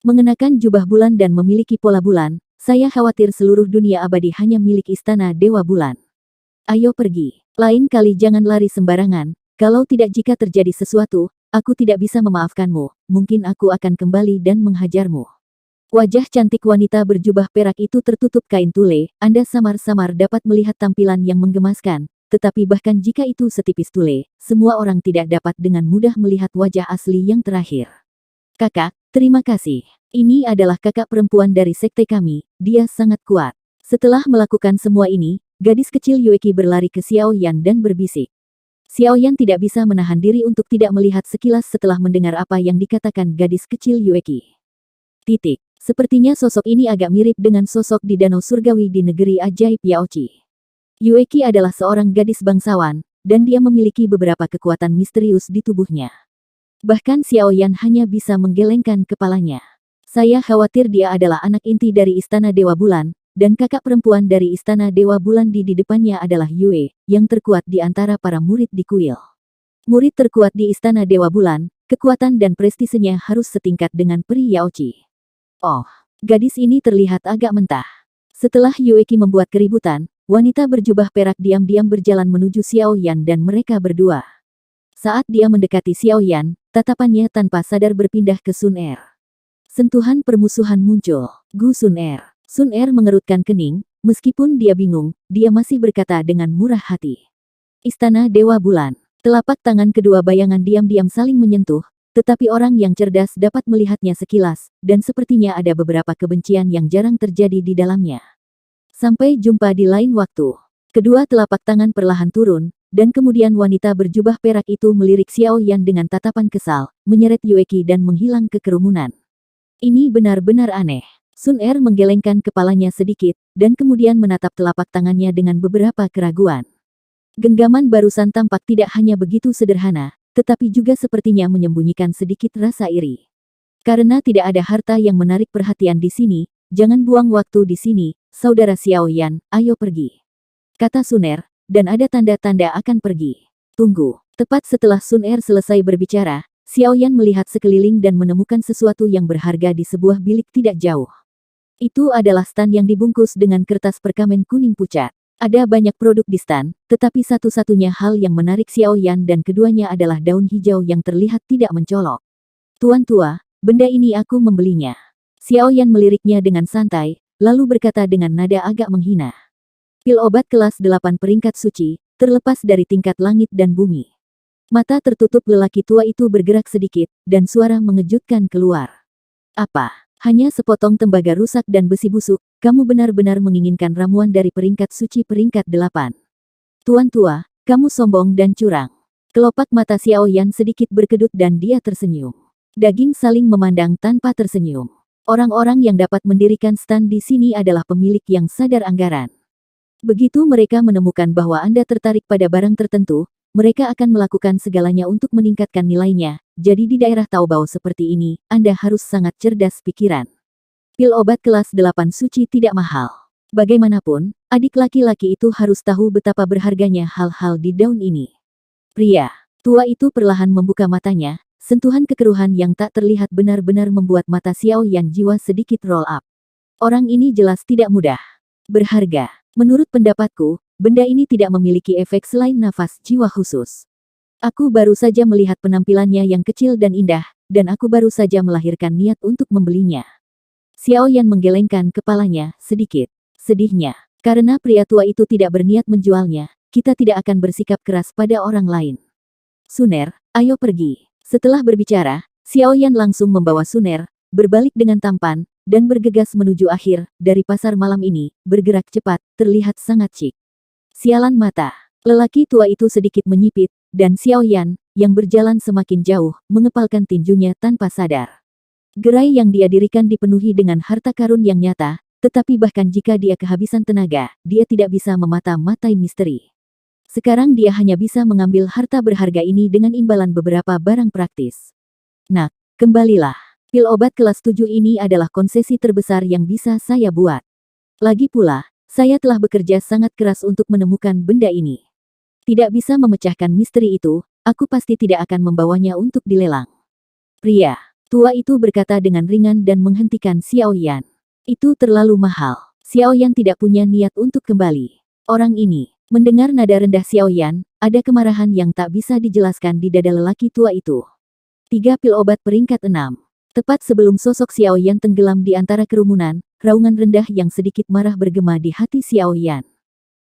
Mengenakan jubah bulan dan memiliki pola bulan, saya khawatir seluruh dunia abadi hanya milik Istana Dewa Bulan. Ayo pergi. Lain kali jangan lari sembarangan, kalau tidak jika terjadi sesuatu, aku tidak bisa memaafkanmu, mungkin aku akan kembali dan menghajarmu. Wajah cantik wanita berjubah perak itu tertutup kain tule, Anda samar-samar dapat melihat tampilan yang menggemaskan, tetapi bahkan jika itu setipis tule, semua orang tidak dapat dengan mudah melihat wajah asli yang terakhir. Kakak, terima kasih. Ini adalah kakak perempuan dari sekte kami, dia sangat kuat. Setelah melakukan semua ini, gadis kecil Yueki berlari ke Xiao Yan dan berbisik. Xiao Yan tidak bisa menahan diri untuk tidak melihat sekilas setelah mendengar apa yang dikatakan gadis kecil Yueki. Titik. Sepertinya sosok ini agak mirip dengan sosok di Danau Surgawi di negeri ajaib Yaochi. Yueki adalah seorang gadis bangsawan, dan dia memiliki beberapa kekuatan misterius di tubuhnya. Bahkan Xiao Yan hanya bisa menggelengkan kepalanya. Saya khawatir dia adalah anak inti dari Istana Dewa Bulan, dan kakak perempuan dari Istana Dewa Bulan di depannya adalah Yue, yang terkuat di antara para murid di kuil. Murid terkuat di Istana Dewa Bulan, kekuatan dan prestisenya harus setingkat dengan peri Yaochi. Oh, gadis ini terlihat agak mentah. Setelah Yueki membuat keributan, wanita berjubah perak diam-diam berjalan menuju Xiao Yan dan mereka berdua. Saat dia mendekati Xiao Yan, tatapannya tanpa sadar berpindah ke Sun Er. Sentuhan permusuhan muncul. Gu Sun Er. Sun Er mengerutkan kening, meskipun dia bingung, dia masih berkata dengan murah hati. Istana Dewa Bulan. Telapak tangan kedua bayangan diam-diam saling menyentuh, tetapi orang yang cerdas dapat melihatnya sekilas, dan sepertinya ada beberapa kebencian yang jarang terjadi di dalamnya. Sampai jumpa di lain waktu. Kedua telapak tangan perlahan turun, dan kemudian wanita berjubah perak itu melirik Xiao Yan dengan tatapan kesal, menyeret Yueki dan menghilang ke kerumunan. Ini benar-benar aneh. Sun Er menggelengkan kepalanya sedikit, dan kemudian menatap telapak tangannya dengan beberapa keraguan. Genggaman barusan tampak tidak hanya begitu sederhana, tetapi juga sepertinya menyembunyikan sedikit rasa iri. Karena tidak ada harta yang menarik perhatian di sini, jangan buang waktu di sini, saudara Xiao Yan, ayo pergi. Kata Sun Er, dan ada tanda-tanda akan pergi. Tunggu. Tepat setelah Sun Er selesai berbicara, Xiao Yan melihat sekeliling dan menemukan sesuatu yang berharga di sebuah bilik tidak jauh. Itu adalah stan yang dibungkus dengan kertas perkamen kuning pucat. Ada banyak produk di stan, tetapi satu-satunya hal yang menarik Xiao Yan dan keduanya adalah daun hijau yang terlihat tidak mencolok. Tuan tua, benda ini aku membelinya. Xiao Yan meliriknya dengan santai, lalu berkata dengan nada agak menghina. Pil obat kelas 8 peringkat suci, terlepas dari tingkat langit dan bumi. Mata tertutup lelaki tua itu bergerak sedikit, dan suara mengejutkan keluar. Apa? Hanya sepotong tembaga rusak dan besi busuk, kamu benar-benar menginginkan ramuan dari peringkat suci peringkat 8. Tuan tua, kamu sombong dan curang. Kelopak mata Xiao Yan sedikit berkedut dan dia tersenyum. Daging saling memandang tanpa tersenyum. Orang-orang yang dapat mendirikan stan di sini adalah pemilik yang sadar anggaran. Begitu mereka menemukan bahwa Anda tertarik pada barang tertentu, mereka akan melakukan segalanya untuk meningkatkan nilainya, jadi di daerah Taobao seperti ini, Anda harus sangat cerdas pikiran. Pil obat kelas 8 suci tidak mahal. Bagaimanapun, adik laki-laki itu harus tahu betapa berharganya hal-hal di daun ini. Pria tua itu perlahan membuka matanya, sentuhan kekeruhan yang tak terlihat benar-benar membuat mata Xiao Yan jiwa sedikit roll up. Orang ini jelas tidak mudah. Berharga. Menurut pendapatku, benda ini tidak memiliki efek selain nafas jiwa khusus. Aku baru saja melihat penampilannya yang kecil dan indah, dan aku baru saja melahirkan niat untuk membelinya. Xiao Yan menggelengkan kepalanya sedikit. Sedihnya, karena pria tua itu tidak berniat menjualnya, kita tidak akan bersikap keras pada orang lain. Suner, ayo pergi. Setelah berbicara, Xiao Yan langsung membawa Suner, berbalik dengan tampan, dan bergegas menuju akhir dari pasar malam ini, bergerak cepat, terlihat sangat syik. Sialan mata. Lelaki tua itu sedikit menyipit, dan Xiao Yan, yang berjalan semakin jauh, mengepalkan tinjunya tanpa sadar. Gerai yang dia dirikan dipenuhi dengan harta karun yang nyata, tetapi bahkan jika dia kehabisan tenaga, dia tidak bisa memata-matai misteri. Sekarang dia hanya bisa mengambil harta berharga ini dengan imbalan beberapa barang praktis. Nak, kembalilah. Pil obat kelas 7 ini adalah konsesi terbesar yang bisa saya buat. Lagi pula, saya telah bekerja sangat keras untuk menemukan benda ini. Tidak bisa memecahkan misteri itu, aku pasti tidak akan membawanya untuk dilelang. Pria tua itu berkata dengan ringan dan menghentikan Xiao Yan. Itu terlalu mahal. Xiao Yan tidak punya niat untuk kembali. Orang ini, mendengar nada rendah Xiao Yan, ada kemarahan yang tak bisa dijelaskan di dada lelaki tua itu. 3 pil obat peringkat 6. Tepat sebelum sosok Xiao Yan tenggelam di antara kerumunan, raungan rendah yang sedikit marah bergema di hati Xiao Yan.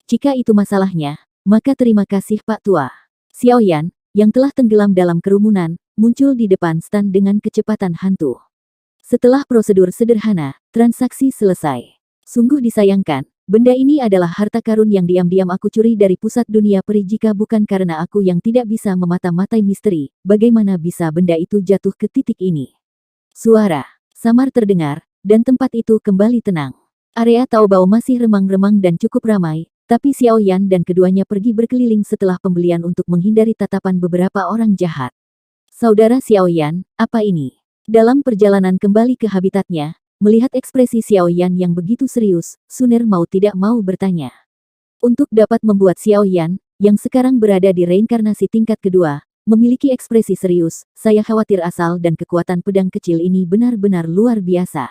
Jika itu masalahnya, maka terima kasih Pak Tua. Xiao Yan, yang telah tenggelam dalam kerumunan, muncul di depan stand dengan kecepatan hantu. Setelah prosedur sederhana, transaksi selesai. Sungguh disayangkan, benda ini adalah harta karun yang diam-diam aku curi dari pusat dunia peri. Jika bukan karena aku yang tidak bisa memata-matai misteri, bagaimana bisa benda itu jatuh ke titik ini? Suara samar terdengar, dan tempat itu kembali tenang. Area Taobao masih remang-remang dan cukup ramai, tapi Xiao Yan dan keduanya pergi berkeliling setelah pembelian untuk menghindari tatapan beberapa orang jahat. Saudara Xiao Yan, apa ini? Dalam perjalanan kembali ke habitatnya, melihat ekspresi Xiao Yan yang begitu serius, Suner mau tidak mau bertanya. Untuk dapat membuat Xiao Yan, yang sekarang berada di reinkarnasi tingkat kedua, memiliki ekspresi serius, saya khawatir asal dan kekuatan pedang kecil ini benar-benar luar biasa.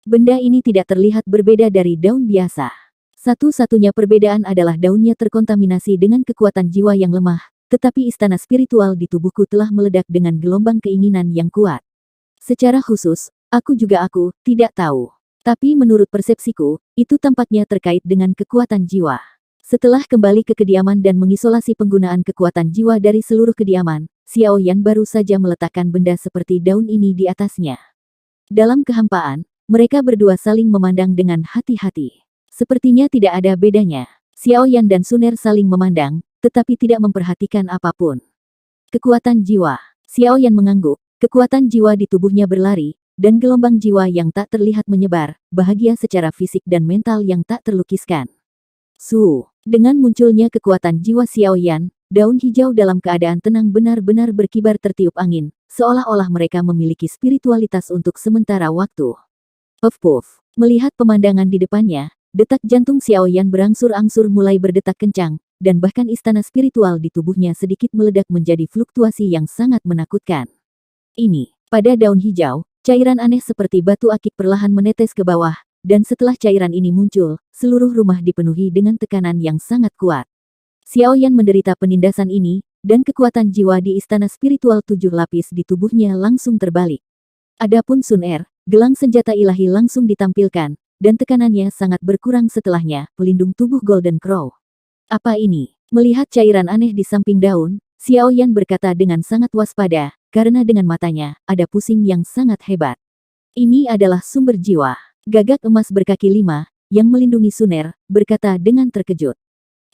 Benda ini tidak terlihat berbeda dari daun biasa. Satu-satunya perbedaan adalah daunnya terkontaminasi dengan kekuatan jiwa yang lemah, tetapi istana spiritual di tubuhku telah meledak dengan gelombang keinginan yang kuat. Secara khusus, aku tidak tahu. Tapi menurut persepsiku, itu tampaknya terkait dengan kekuatan jiwa. Setelah kembali ke kediaman dan mengisolasi penggunaan kekuatan jiwa dari seluruh kediaman, Xiao Yan baru saja meletakkan benda seperti daun ini di atasnya. Dalam kehampaan, mereka berdua saling memandang dengan hati-hati. Sepertinya tidak ada bedanya. Xiao Yan dan Suner saling memandang, tetapi tidak memperhatikan apapun. Kekuatan jiwa. Xiao Yan mengangguk, kekuatan jiwa di tubuhnya berlari, dan gelombang jiwa yang tak terlihat menyebar, bahagia secara fisik dan mental yang tak terlukiskan. Dengan munculnya kekuatan jiwa Xiao Yan, daun hijau dalam keadaan tenang benar-benar berkibar tertiup angin, seolah-olah mereka memiliki spiritualitas untuk sementara waktu. Puff-puff. Melihat pemandangan di depannya, detak jantung Xiao Yan berangsur-angsur mulai berdetak kencang, dan bahkan istana spiritual di tubuhnya sedikit meledak menjadi fluktuasi yang sangat menakutkan. Ini, pada daun hijau, cairan aneh seperti batu akik perlahan menetes ke bawah, dan setelah cairan ini muncul, seluruh rumah dipenuhi dengan tekanan yang sangat kuat. Xiao Yan menderita penindasan ini, dan kekuatan jiwa di istana spiritual 7 lapis di tubuhnya langsung terbalik. Adapun Suner, gelang senjata ilahi langsung ditampilkan, dan tekanannya sangat berkurang setelahnya, pelindung tubuh Golden Crow. Apa ini? Melihat cairan aneh di samping daun, Xiao Yan berkata dengan sangat waspada, karena dengan matanya, ada pusing yang sangat hebat. Ini adalah sumber jiwa. Gagak emas berkaki 5, yang melindungi Suner, berkata dengan terkejut.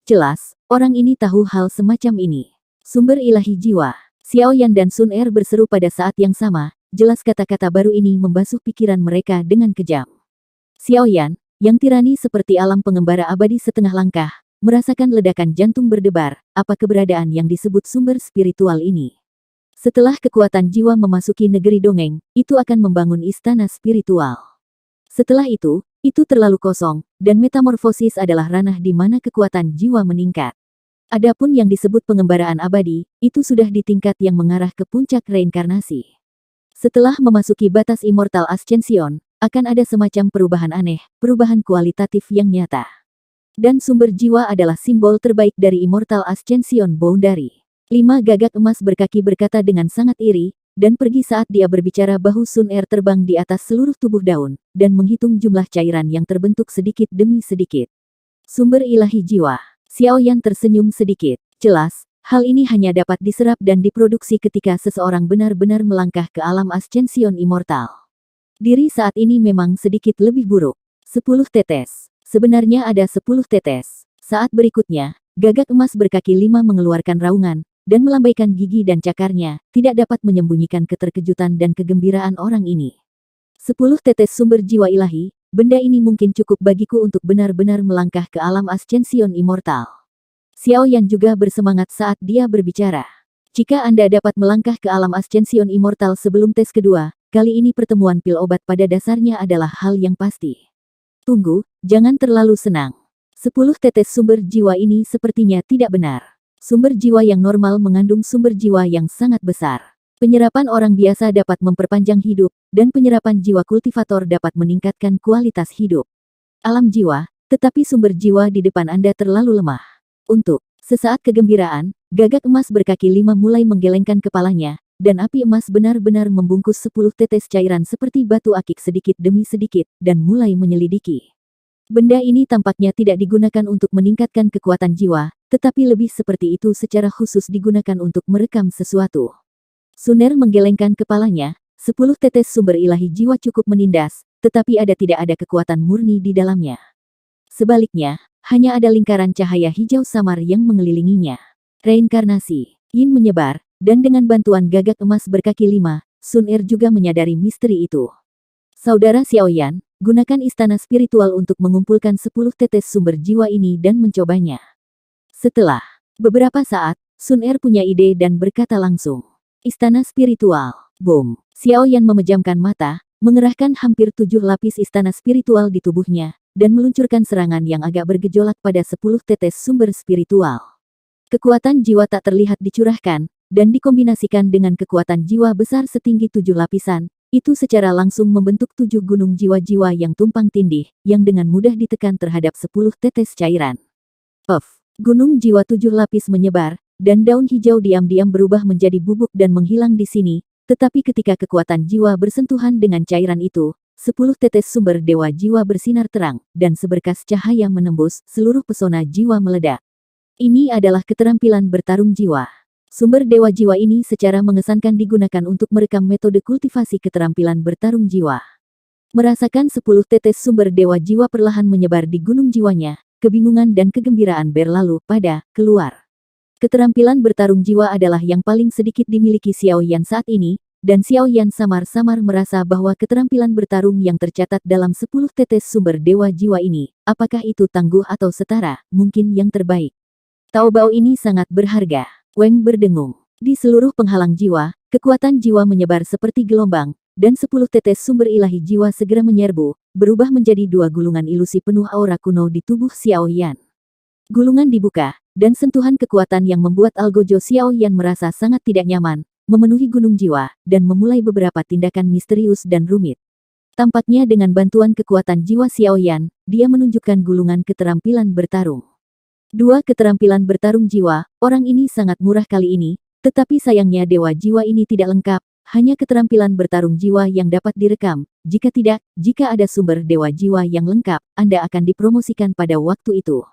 Jelas, orang ini tahu hal semacam ini. Sumber ilahi jiwa. Xiao Yan dan Suner berseru pada saat yang sama, jelas kata-kata baru ini membasuh pikiran mereka dengan kejam. Xiao Yan, yang tirani seperti alam pengembara abadi setengah langkah, merasakan ledakan jantung berdebar, apa keberadaan yang disebut sumber spiritual ini. Setelah kekuatan jiwa memasuki negeri dongeng, itu akan membangun istana spiritual. Setelah itu terlalu kosong, dan metamorfosis adalah ranah di mana kekuatan jiwa meningkat. Adapun yang disebut pengembaraan abadi, itu sudah di tingkat yang mengarah ke puncak reinkarnasi. Setelah memasuki batas Immortal Ascension, akan ada semacam perubahan aneh, perubahan kualitatif yang nyata. Dan sumber jiwa adalah simbol terbaik dari Immortal Ascension Boundary. 5 gagak emas berkaki berkata dengan sangat iri, dan pergi saat dia berbicara bahu Sun Er terbang di atas seluruh tubuh daun, dan menghitung jumlah cairan yang terbentuk sedikit demi sedikit. Sumber ilahi jiwa. Xiao Yan tersenyum sedikit. Jelas, hal ini hanya dapat diserap dan diproduksi ketika seseorang benar-benar melangkah ke alam Ascension Immortal. Diri saat ini memang sedikit lebih buruk. 10 tetes. Sebenarnya ada 10 tetes. Saat berikutnya, gagak emas berkaki 5 mengeluarkan raungan, dan melambaikan gigi dan cakarnya, tidak dapat menyembunyikan keterkejutan dan kegembiraan orang ini. 10 tetes sumber jiwa ilahi, benda ini mungkin cukup bagiku untuk benar-benar melangkah ke alam Ascension Immortal. Xiao Yan juga bersemangat saat dia berbicara. Jika Anda dapat melangkah ke alam Ascension Immortal sebelum tes kedua, kali ini pertemuan pil obat pada dasarnya adalah hal yang pasti. Tunggu, jangan terlalu senang. 10 tetes sumber jiwa ini sepertinya tidak benar. Sumber jiwa yang normal mengandung sumber jiwa yang sangat besar. Penyerapan orang biasa dapat memperpanjang hidup, dan penyerapan jiwa kultivator dapat meningkatkan kualitas hidup. Alam jiwa, tetapi sumber jiwa di depan Anda terlalu lemah. Untuk sesaat kegembiraan, gagak emas berkaki 5 mulai menggelengkan kepalanya, dan api emas benar-benar membungkus 10 tetes cairan seperti batu akik sedikit demi sedikit, dan mulai menyelidiki. Benda ini tampaknya tidak digunakan untuk meningkatkan kekuatan jiwa, tetapi lebih seperti itu secara khusus digunakan untuk merekam sesuatu. Sun Er menggelengkan kepalanya, 10 tetes sumber ilahi jiwa cukup menindas, tetapi tidak ada kekuatan murni di dalamnya. Sebaliknya, hanya ada lingkaran cahaya hijau samar yang mengelilinginya. Reinkarnasi, Yin menyebar, dan dengan bantuan gagak emas berkaki 5, Sun Er juga menyadari misteri itu. Saudara Xiao Yan, gunakan istana spiritual untuk mengumpulkan 10 tetes sumber jiwa ini dan mencobanya. Setelah beberapa saat, Sun Er punya ide dan berkata langsung. Istana spiritual. Boom. Xiao Yan memejamkan mata, mengerahkan hampir 7 lapis istana spiritual di tubuhnya, dan meluncurkan serangan yang agak bergejolak pada 10 tetes sumber spiritual. Kekuatan jiwa tak terlihat dicurahkan, dan dikombinasikan dengan kekuatan jiwa besar setinggi 7 lapisan, itu secara langsung membentuk 7 gunung jiwa-jiwa yang tumpang tindih, yang dengan mudah ditekan terhadap 10 tetes cairan. Gunung jiwa 7 lapis menyebar, dan daun hijau diam-diam berubah menjadi bubuk dan menghilang di sini, tetapi ketika kekuatan jiwa bersentuhan dengan cairan itu, 10 tetes sumber dewa jiwa bersinar terang, dan seberkas cahaya menembus, seluruh pesona jiwa meledak. Ini adalah keterampilan bertarung jiwa. Sumber dewa jiwa ini secara mengesankan digunakan untuk merekam metode kultivasi keterampilan bertarung jiwa. Merasakan 10 tetes sumber dewa jiwa perlahan menyebar di gunung jiwanya, kebingungan dan kegembiraan berlalu pada keluar. Keterampilan bertarung jiwa adalah yang paling sedikit dimiliki Xiao Yan saat ini, dan Xiao Yan samar-samar merasa bahwa keterampilan bertarung yang tercatat dalam 10 tetes sumber dewa jiwa ini, apakah itu tangguh atau setara, mungkin yang terbaik. Taobao ini sangat berharga. Weng berdengung. Di seluruh penghalang jiwa, kekuatan jiwa menyebar seperti gelombang, dan 10 tetes sumber ilahi jiwa segera menyerbu, berubah menjadi 2 gulungan ilusi penuh aura kuno di tubuh Xiao Yan. Gulungan dibuka, dan sentuhan kekuatan yang membuat Algojo Xiao Yan merasa sangat tidak nyaman, memenuhi gunung jiwa, dan memulai beberapa tindakan misterius dan rumit. Tampaknya dengan bantuan kekuatan jiwa Xiao Yan, dia menunjukkan gulungan keterampilan bertarung. 2 keterampilan bertarung jiwa, orang ini sangat murah kali ini, tetapi sayangnya dewa jiwa ini tidak lengkap, hanya keterampilan bertarung jiwa yang dapat direkam, jika tidak, jika ada sumber dewa jiwa yang lengkap, Anda akan dipromosikan pada waktu itu.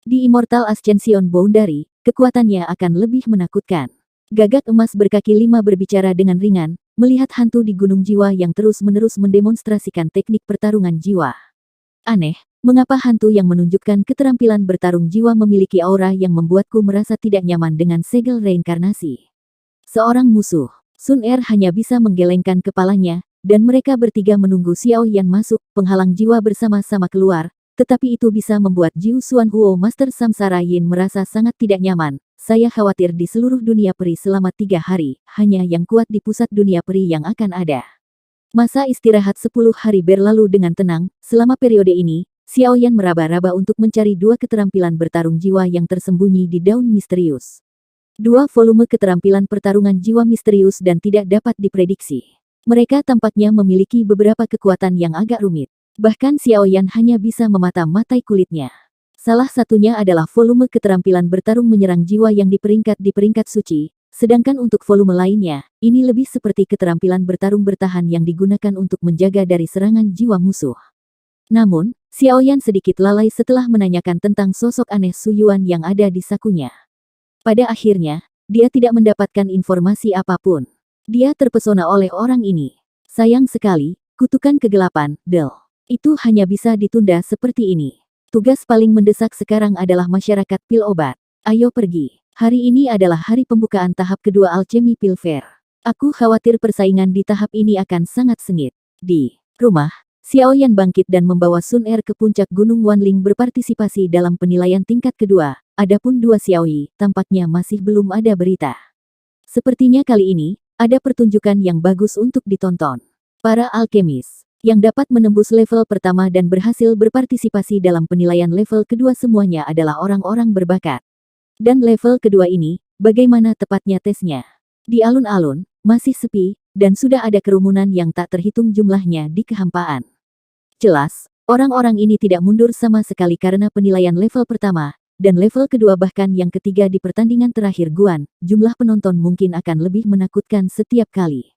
Di Immortal Ascension Boundary, kekuatannya akan lebih menakutkan. Gagak emas berkaki 5 berbicara dengan ringan, melihat hantu di gunung jiwa yang terus-menerus mendemonstrasikan teknik pertarungan jiwa. Aneh, mengapa hantu yang menunjukkan keterampilan bertarung jiwa memiliki aura yang membuatku merasa tidak nyaman dengan segel reinkarnasi. Seorang musuh, Sun Er hanya bisa menggelengkan kepalanya, dan mereka bertiga menunggu Xiao Yan masuk, penghalang jiwa bersama-sama keluar, tetapi itu bisa membuat Jiu Xuan Huo Master Samsara Yin merasa sangat tidak nyaman. Saya khawatir di seluruh dunia peri selama 3 hari, hanya yang kuat di pusat dunia peri yang akan ada. Masa istirahat 10 hari berlalu dengan tenang, selama periode ini, Xiao Yan meraba-raba untuk mencari 2 keterampilan bertarung jiwa yang tersembunyi di daun misterius. 2 volume keterampilan pertarungan jiwa misterius dan tidak dapat diprediksi. Mereka tampaknya memiliki beberapa kekuatan yang agak rumit. Bahkan Xiao Yan hanya bisa memata-matai kulitnya. Salah satunya adalah volume keterampilan bertarung menyerang jiwa yang di peringkat suci, sedangkan untuk volume lainnya, ini lebih seperti keterampilan bertarung bertahan yang digunakan untuk menjaga dari serangan jiwa musuh. Namun, Xiaoyan sedikit lalai setelah menanyakan tentang sosok aneh Su Yuan yang ada di sakunya. Pada akhirnya, dia tidak mendapatkan informasi apapun. Dia terpesona oleh orang ini. Sayang sekali, kutukan kegelapan, Del. Itu hanya bisa ditunda seperti ini. Tugas paling mendesak sekarang adalah masyarakat pil obat. Ayo pergi. Hari ini adalah hari pembukaan tahap kedua Alchemy Pil Fair. Aku khawatir persaingan di tahap ini akan sangat sengit. Di rumah, Xiaoyan bangkit dan membawa Sun Er ke puncak Gunung Wanling berpartisipasi dalam penilaian tingkat kedua. Adapun dua Xiaoyi, tampaknya masih belum ada berita. Sepertinya kali ini, ada pertunjukan yang bagus untuk ditonton. Para alkemis yang dapat menembus level pertama dan berhasil berpartisipasi dalam penilaian level kedua semuanya adalah orang-orang berbakat. Dan level kedua ini, bagaimana tepatnya tesnya? Di alun-alun, masih sepi, dan sudah ada kerumunan yang tak terhitung jumlahnya di kehampaan. Jelas, orang-orang ini tidak mundur sama sekali karena penilaian level pertama, dan level kedua bahkan yang ketiga di pertandingan terakhir Guan, jumlah penonton mungkin akan lebih menakutkan setiap kali.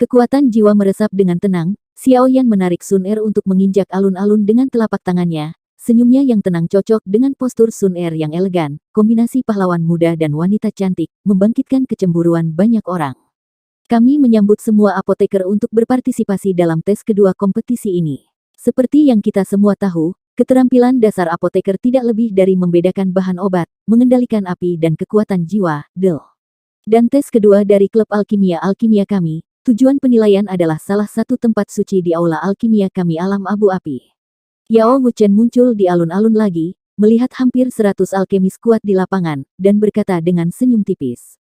Kekuatan jiwa meresap dengan tenang, Xiaoyan menarik Sun Er untuk menginjak alun-alun dengan telapak tangannya, senyumnya yang tenang cocok dengan postur Sun Er yang elegan, kombinasi pahlawan muda dan wanita cantik, membangkitkan kecemburuan banyak orang. Kami menyambut semua apoteker untuk berpartisipasi dalam tes kedua kompetisi ini. Seperti yang kita semua tahu, keterampilan dasar apoteker tidak lebih dari membedakan bahan obat, mengendalikan api dan kekuatan jiwa, Del. Dan tes kedua dari klub alkimia kami, tujuan penilaian adalah salah satu tempat suci di aula alkimia kami alam abu-api. Yao Wuchen muncul di alun-alun lagi, melihat hampir 100 alkemis kuat di lapangan, dan berkata dengan senyum tipis.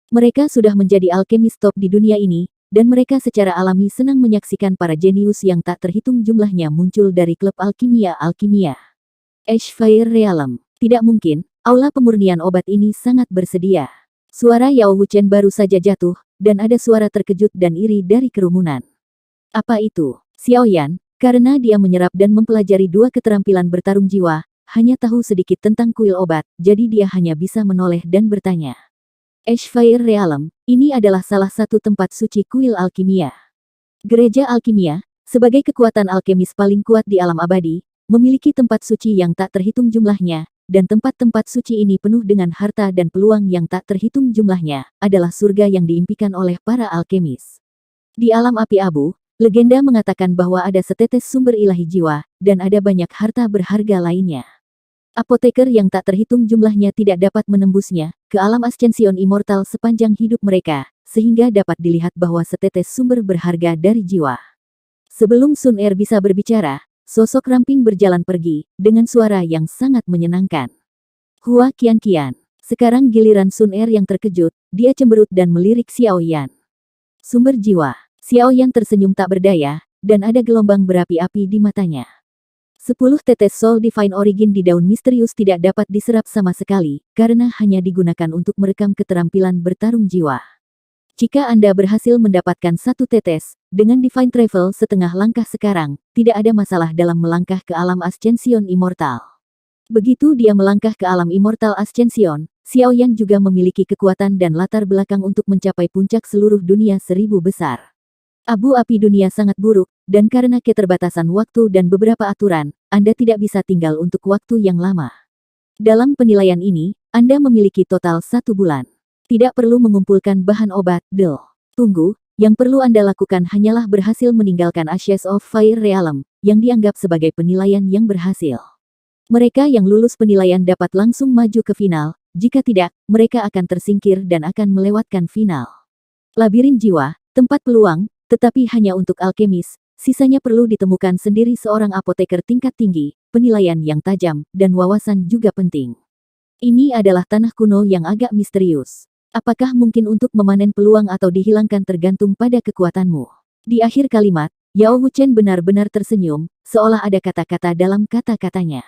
Mereka sudah menjadi alkemis top di dunia ini, dan mereka secara alami senang menyaksikan para jenius yang tak terhitung jumlahnya muncul dari klub alkimia. Ashfire Realm. Tidak mungkin, aula pemurnian obat ini sangat bersedia. Suara Yao Wuchen baru saja jatuh, dan ada suara terkejut dan iri dari kerumunan. Apa itu? Xiaoyan, karena dia menyerap dan mempelajari dua keterampilan bertarung jiwa, hanya tahu sedikit tentang kuil obat, jadi dia hanya bisa menoleh dan bertanya. Ashfire Realm, ini adalah salah satu tempat suci kuil alkimia. Gereja alkimia, sebagai kekuatan alkemis paling kuat di alam abadi, memiliki tempat suci yang tak terhitung jumlahnya, dan tempat-tempat suci ini penuh dengan harta dan peluang yang tak terhitung jumlahnya, adalah surga yang diimpikan oleh para alkemis. Di alam api abu, legenda mengatakan bahwa ada setetes sumber ilahi jiwa, dan ada banyak harta berharga lainnya. Apoteker yang tak terhitung jumlahnya tidak dapat menembusnya ke alam Ascension Immortal sepanjang hidup mereka, sehingga dapat dilihat bahwa setetes sumber berharga dari jiwa. Sebelum Sun Er bisa berbicara, sosok ramping berjalan pergi, dengan suara yang sangat menyenangkan. Hua Qian. Sekarang giliran Sun Er yang terkejut, dia cemberut dan melirik Xiaoyan. Sumber jiwa. Xiaoyan tersenyum tak berdaya, dan ada gelombang berapi-api di matanya. 10 tetes Soul Divine Origin di daun misterius tidak dapat diserap sama sekali, karena hanya digunakan untuk merekam keterampilan bertarung jiwa. Jika Anda berhasil mendapatkan satu tetes, dengan Divine Travel setengah langkah sekarang, tidak ada masalah dalam melangkah ke alam Ascension Immortal. Begitu dia melangkah ke alam Immortal Ascension, Xiaoyan juga memiliki kekuatan dan latar belakang untuk mencapai puncak seluruh dunia 1000 besar. Abu-api dunia sangat buruk, dan karena keterbatasan waktu dan beberapa aturan, Anda tidak bisa tinggal untuk waktu yang lama. Dalam penilaian ini, Anda memiliki total 1 bulan. Tidak perlu mengumpulkan bahan obat, Del. Tunggu, yang perlu Anda lakukan hanyalah berhasil meninggalkan Ashes of Fire Realm, yang dianggap sebagai penilaian yang berhasil. Mereka yang lulus penilaian dapat langsung maju ke final, jika tidak, mereka akan tersingkir dan akan melewatkan final. Labirin jiwa, tempat peluang, tetapi hanya untuk alkemis, sisanya perlu ditemukan sendiri seorang apoteker tingkat tinggi, penilaian yang tajam, dan wawasan juga penting. Ini adalah tanah kuno yang agak misterius. Apakah mungkin untuk memanen peluang atau dihilangkan tergantung pada kekuatanmu. Di akhir kalimat, Yao Wuchen benar-benar tersenyum, seolah ada kata-kata dalam kata-katanya.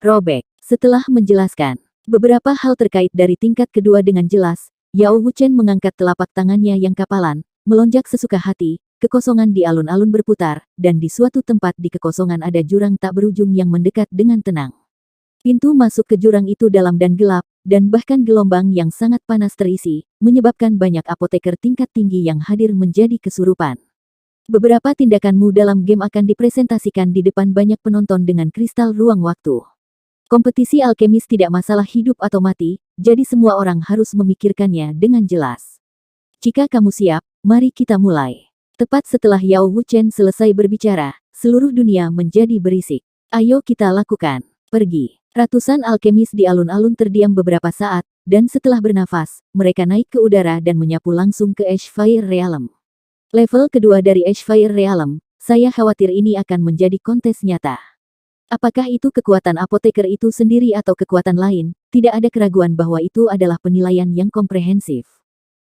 Robek. Setelah menjelaskan beberapa hal terkait dari tingkat kedua dengan jelas, Yao Wuchen mengangkat telapak tangannya yang kapalan, melonjak sesuka hati, kekosongan di alun-alun berputar, dan di suatu tempat di kekosongan ada jurang tak berujung yang mendekat dengan tenang. Pintu masuk ke jurang itu dalam dan gelap, dan bahkan gelombang yang sangat panas terisi, menyebabkan banyak apoteker tingkat tinggi yang hadir menjadi kesurupan. Beberapa tindakanmu dalam game akan dipresentasikan di depan banyak penonton dengan kristal ruang waktu. Kompetisi alkemis tidak masalah hidup atau mati, jadi semua orang harus memikirkannya dengan jelas. Jika kamu siap, mari kita mulai. Tepat setelah Yao Wuchen selesai berbicara, seluruh dunia menjadi berisik. Ayo kita lakukan. Pergi. Ratusan alkemis di alun-alun terdiam beberapa saat, dan setelah bernafas, mereka naik ke udara dan menyapu langsung ke Ashfire Realm. Level kedua dari Ashfire Realm, saya khawatir ini akan menjadi kontes nyata. Apakah itu kekuatan apoteker itu sendiri atau kekuatan lain, tidak ada keraguan bahwa itu adalah penilaian yang komprehensif.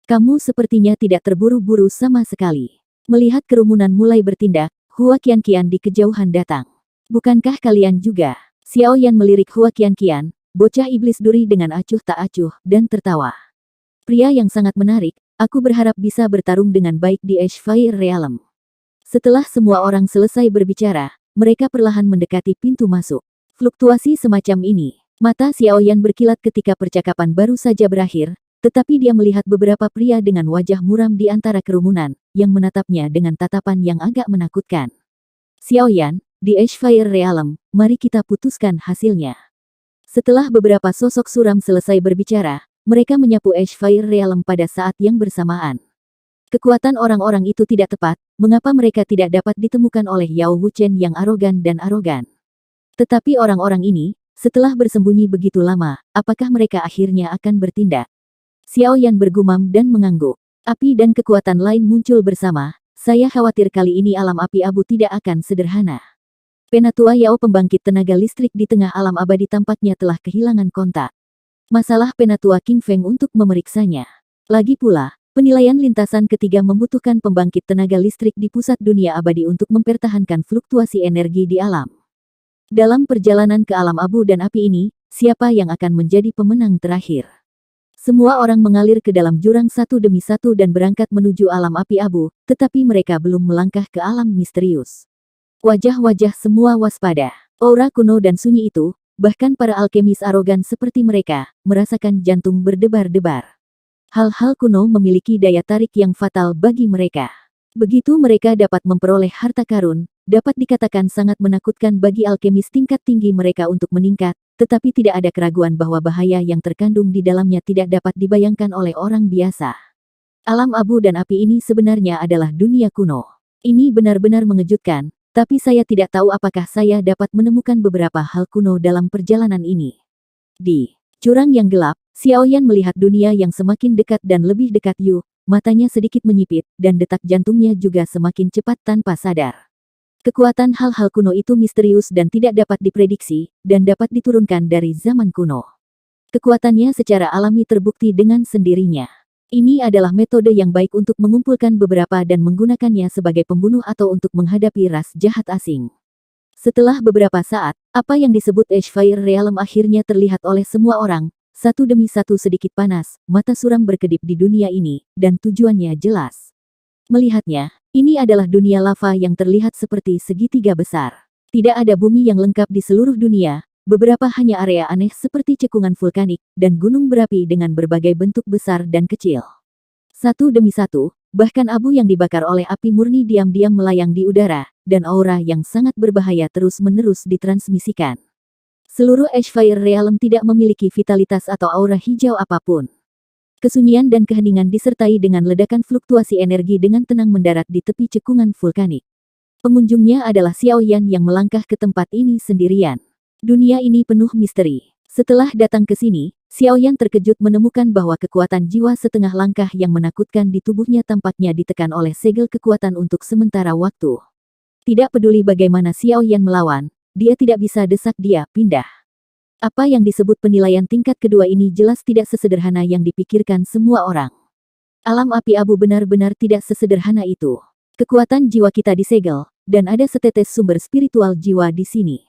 Kamu sepertinya tidak terburu-buru sama sekali. Melihat kerumunan mulai bertindak, Hua Qianqian di kejauhan datang. Bukankah kalian juga? Xiao Yan melirik Hua Qianqian, bocah iblis duri dengan acuh tak acuh, dan tertawa. Pria yang sangat menarik. Aku berharap bisa bertarung dengan baik di Ashfire Realm. Setelah semua orang selesai berbicara, mereka perlahan mendekati pintu masuk. Fluktuasi semacam ini. Mata Xiao Yan berkilat ketika percakapan baru saja berakhir, tetapi dia melihat beberapa pria dengan wajah muram di antara kerumunan, yang menatapnya dengan tatapan yang agak menakutkan. Xiao Yan, di Ashfire Realm, mari kita putuskan hasilnya. Setelah beberapa sosok suram selesai berbicara, mereka menyapu Ashfire Realm pada saat yang bersamaan. Kekuatan orang-orang itu tidak tepat, mengapa mereka tidak dapat ditemukan oleh Yao Wuchen yang arogan dan arogan. Tetapi orang-orang ini, setelah bersembunyi begitu lama, apakah mereka akhirnya akan bertindak? Xiao Yan bergumam dan mengangguk. Api dan kekuatan lain muncul bersama, saya khawatir kali ini alam api abu tidak akan sederhana. Penatua Yao pembangkit tenaga listrik di tengah alam abadi tampaknya telah kehilangan kontak. Masalah Penatua King Feng untuk memeriksanya. Lagi pula, penilaian lintasan ketiga membutuhkan pembangkit tenaga listrik di pusat dunia abadi untuk mempertahankan fluktuasi energi di alam. Dalam perjalanan ke alam abu dan api ini, siapa yang akan menjadi pemenang terakhir? Semua orang mengalir ke dalam jurang satu demi satu dan berangkat menuju alam api abu, tetapi mereka belum melangkah ke alam misterius. Wajah-wajah semua waspada. Aura kuno dan sunyi itu, bahkan para alkemis arogan seperti mereka, merasakan jantung berdebar-debar. Hal-hal kuno memiliki daya tarik yang fatal bagi mereka. Begitu mereka dapat memperoleh harta karun, dapat dikatakan sangat menakutkan bagi alkemis tingkat tinggi mereka untuk meningkat, tetapi tidak ada keraguan bahwa bahaya yang terkandung di dalamnya tidak dapat dibayangkan oleh orang biasa. Alam abu dan api ini sebenarnya adalah dunia kuno. Ini benar-benar mengejutkan. Tapi saya tidak tahu apakah saya dapat menemukan beberapa hal kuno dalam perjalanan ini. Di jurang yang gelap, Xiao Yan melihat dunia yang semakin dekat dan lebih dekat Yu, matanya sedikit menyipit, dan detak jantungnya juga semakin cepat tanpa sadar. Kekuatan hal-hal kuno itu misterius dan tidak dapat diprediksi, dan dapat diturunkan dari zaman kuno. Kekuatannya secara alami terbukti dengan sendirinya. Ini adalah metode yang baik untuk mengumpulkan beberapa dan menggunakannya sebagai pembunuh atau untuk menghadapi ras jahat asing. Setelah beberapa saat, apa yang disebut Ashfire Realm akhirnya terlihat oleh semua orang, satu demi satu sedikit panas, mata suram berkedip di dunia ini, dan tujuannya jelas. Melihatnya, ini adalah dunia lava yang terlihat seperti segitiga besar. Tidak ada bumi yang lengkap di seluruh dunia. Beberapa hanya area aneh seperti cekungan vulkanik, dan gunung berapi dengan berbagai bentuk besar dan kecil. Satu demi satu, bahkan abu yang dibakar oleh api murni diam-diam melayang di udara, dan aura yang sangat berbahaya terus-menerus ditransmisikan. Seluruh Ashfire Realm tidak memiliki vitalitas atau aura hijau apapun. Kesunyian dan keheningan disertai dengan ledakan fluktuasi energi dengan tenang mendarat di tepi cekungan vulkanik. Pengunjungnya adalah Xiao Yan yang melangkah ke tempat ini sendirian. Dunia ini penuh misteri. Setelah datang ke sini, Xiao Yan terkejut menemukan bahwa kekuatan jiwa setengah langkah yang menakutkan di tubuhnya tampaknya ditekan oleh segel kekuatan untuk sementara waktu. Tidak peduli bagaimana Xiao Yan melawan, dia tidak bisa desak dia pindah. Apa yang disebut penilaian tingkat kedua ini jelas tidak sesederhana yang dipikirkan semua orang. Alam api abu benar-benar tidak sesederhana itu. Kekuatan jiwa kita disegel, dan ada setetes sumber spiritual jiwa di sini.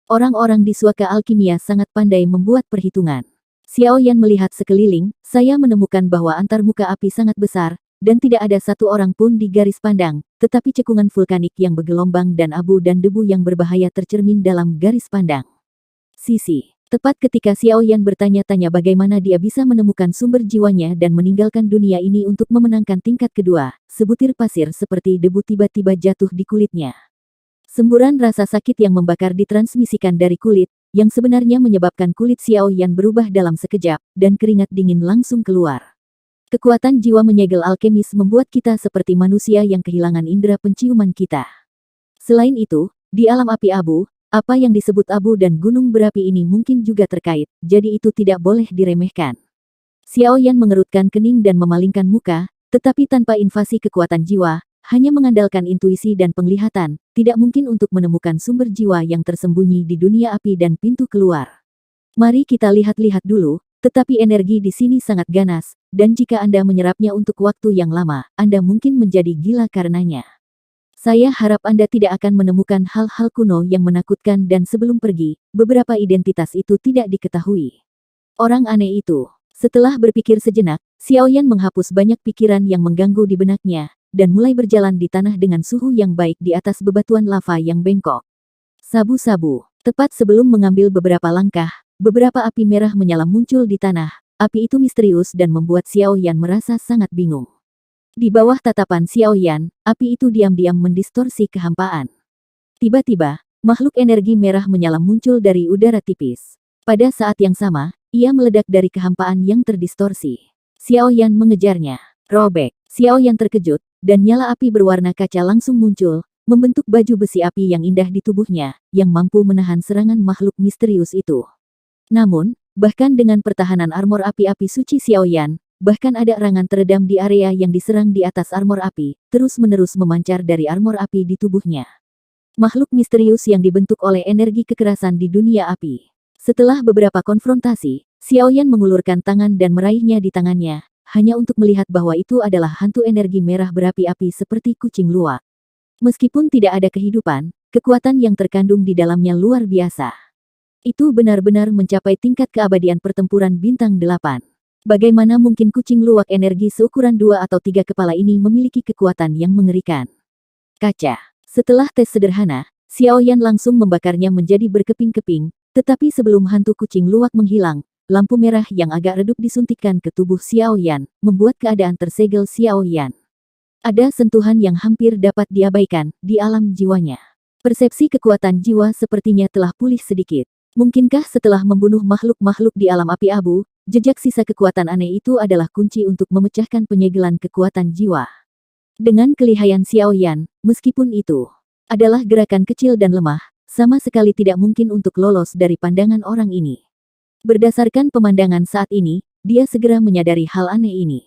Orang-orang di suaka alkimia sangat pandai membuat perhitungan. Xiao Yan melihat sekeliling, saya menemukan bahwa antarmuka api sangat besar, dan tidak ada satu orang pun di garis pandang, tetapi cekungan vulkanik yang bergelombang dan abu dan debu yang berbahaya tercermin dalam garis pandang. Sisi Tepat ketika Xiao Yan bertanya-tanya bagaimana dia bisa menemukan sumber jiwanya dan meninggalkan dunia ini untuk memenangkan tingkat kedua, sebutir pasir seperti debu tiba-tiba jatuh di kulitnya. Semburan rasa sakit yang membakar ditransmisikan dari kulit, yang sebenarnya menyebabkan kulit Xiao Yan berubah dalam sekejap, dan keringat dingin langsung keluar. Kekuatan jiwa menyegel alkemis membuat kita seperti manusia yang kehilangan indera penciuman kita. Selain itu, di alam api abu, apa yang disebut abu dan gunung berapi ini mungkin juga terkait, jadi itu tidak boleh diremehkan. Xiao Yan mengerutkan kening dan memalingkan muka, tetapi tanpa invasi kekuatan jiwa, hanya mengandalkan intuisi dan penglihatan, tidak mungkin untuk menemukan sumber jiwa yang tersembunyi di dunia api dan pintu keluar. Mari kita lihat-lihat dulu, tetapi energi di sini sangat ganas, dan jika Anda menyerapnya untuk waktu yang lama, Anda mungkin menjadi gila karenanya. Saya harap Anda tidak akan menemukan hal-hal kuno yang menakutkan dan sebelum pergi, beberapa identitas itu tidak diketahui. Orang aneh itu. Setelah berpikir sejenak, Xiao Yan menghapus banyak pikiran yang mengganggu di benaknya, dan mulai berjalan di tanah dengan suhu yang baik di atas bebatuan lava yang bengkok. Sabu-sabu. Tepat sebelum mengambil beberapa langkah, beberapa api merah menyala muncul di tanah. Api itu misterius dan membuat Xiao Yan merasa sangat bingung. Di bawah tatapan Xiao Yan, api itu diam-diam mendistorsi kehampaan. Tiba-tiba, makhluk energi merah menyala muncul dari udara tipis. Pada saat yang sama, ia meledak dari kehampaan yang terdistorsi. Xiao Yan mengejarnya. Robek. Xiao Yan terkejut, dan nyala api berwarna kaca langsung muncul, membentuk baju besi api yang indah di tubuhnya, yang mampu menahan serangan makhluk misterius itu. Namun, bahkan dengan pertahanan armor api-api suci Xiao Yan, bahkan ada erangan teredam di area yang diserang di atas armor api, terus-menerus memancar dari armor api di tubuhnya. Makhluk misterius yang dibentuk oleh energi kekerasan di dunia api. Setelah beberapa konfrontasi, Xiao Yan mengulurkan tangan dan meraihnya di tangannya, hanya untuk melihat bahwa itu adalah hantu energi merah berapi-api seperti kucing luwak. Meskipun tidak ada kehidupan, kekuatan yang terkandung di dalamnya luar biasa. Itu benar-benar mencapai tingkat keabadian pertempuran bintang 8. Bagaimana mungkin kucing luwak energi seukuran 2 atau 3 kepala ini memiliki kekuatan yang mengerikan? Kaca. Setelah tes sederhana, Xiao Yan langsung membakarnya menjadi berkeping-keping, tetapi sebelum hantu kucing luwak menghilang, lampu merah yang agak redup disuntikkan ke tubuh Xiao Yan, membuat keadaan tersegel Xiao Yan. Ada sentuhan yang hampir dapat diabaikan di alam jiwanya. Persepsi kekuatan jiwa sepertinya telah pulih sedikit. Mungkinkah setelah membunuh makhluk-makhluk di alam api abu, jejak sisa kekuatan aneh itu adalah kunci untuk memecahkan penyegelan kekuatan jiwa? Dengan kelihayan Xiao Yan, meskipun itu adalah gerakan kecil dan lemah, sama sekali tidak mungkin untuk lolos dari pandangan orang ini. Berdasarkan pemandangan saat ini, dia segera menyadari hal aneh ini.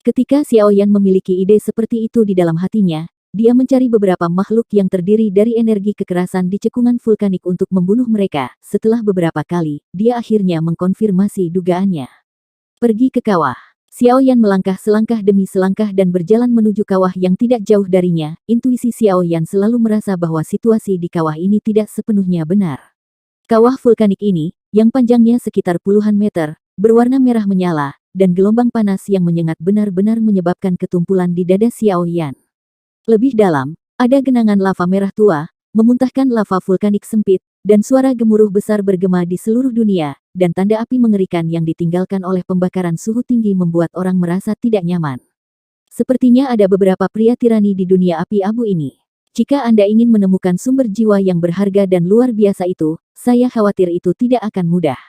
Ketika Xiao Yan memiliki ide seperti itu di dalam hatinya, dia mencari beberapa makhluk yang terdiri dari energi kekerasan di cekungan vulkanik untuk membunuh mereka. Setelah beberapa kali, dia akhirnya mengkonfirmasi dugaannya. Pergi ke kawah. Xiao Yan melangkah selangkah demi selangkah dan berjalan menuju kawah yang tidak jauh darinya. Intuisi Xiao Yan selalu merasa bahwa situasi di kawah ini tidak sepenuhnya benar. Kawah vulkanik ini, yang panjangnya sekitar puluhan meter, berwarna merah menyala, dan gelombang panas yang menyengat benar-benar menyebabkan ketumpulan di dada Xiao Yan. Lebih dalam, ada genangan lava merah tua, memuntahkan lava vulkanik sempit, dan suara gemuruh besar bergema di seluruh dunia, dan tanda api mengerikan yang ditinggalkan oleh pembakaran suhu tinggi membuat orang merasa tidak nyaman. Sepertinya ada beberapa pria tirani di dunia api abu ini. Jika Anda ingin menemukan sumber jiwa yang berharga dan luar biasa itu, saya khawatir itu tidak akan mudah.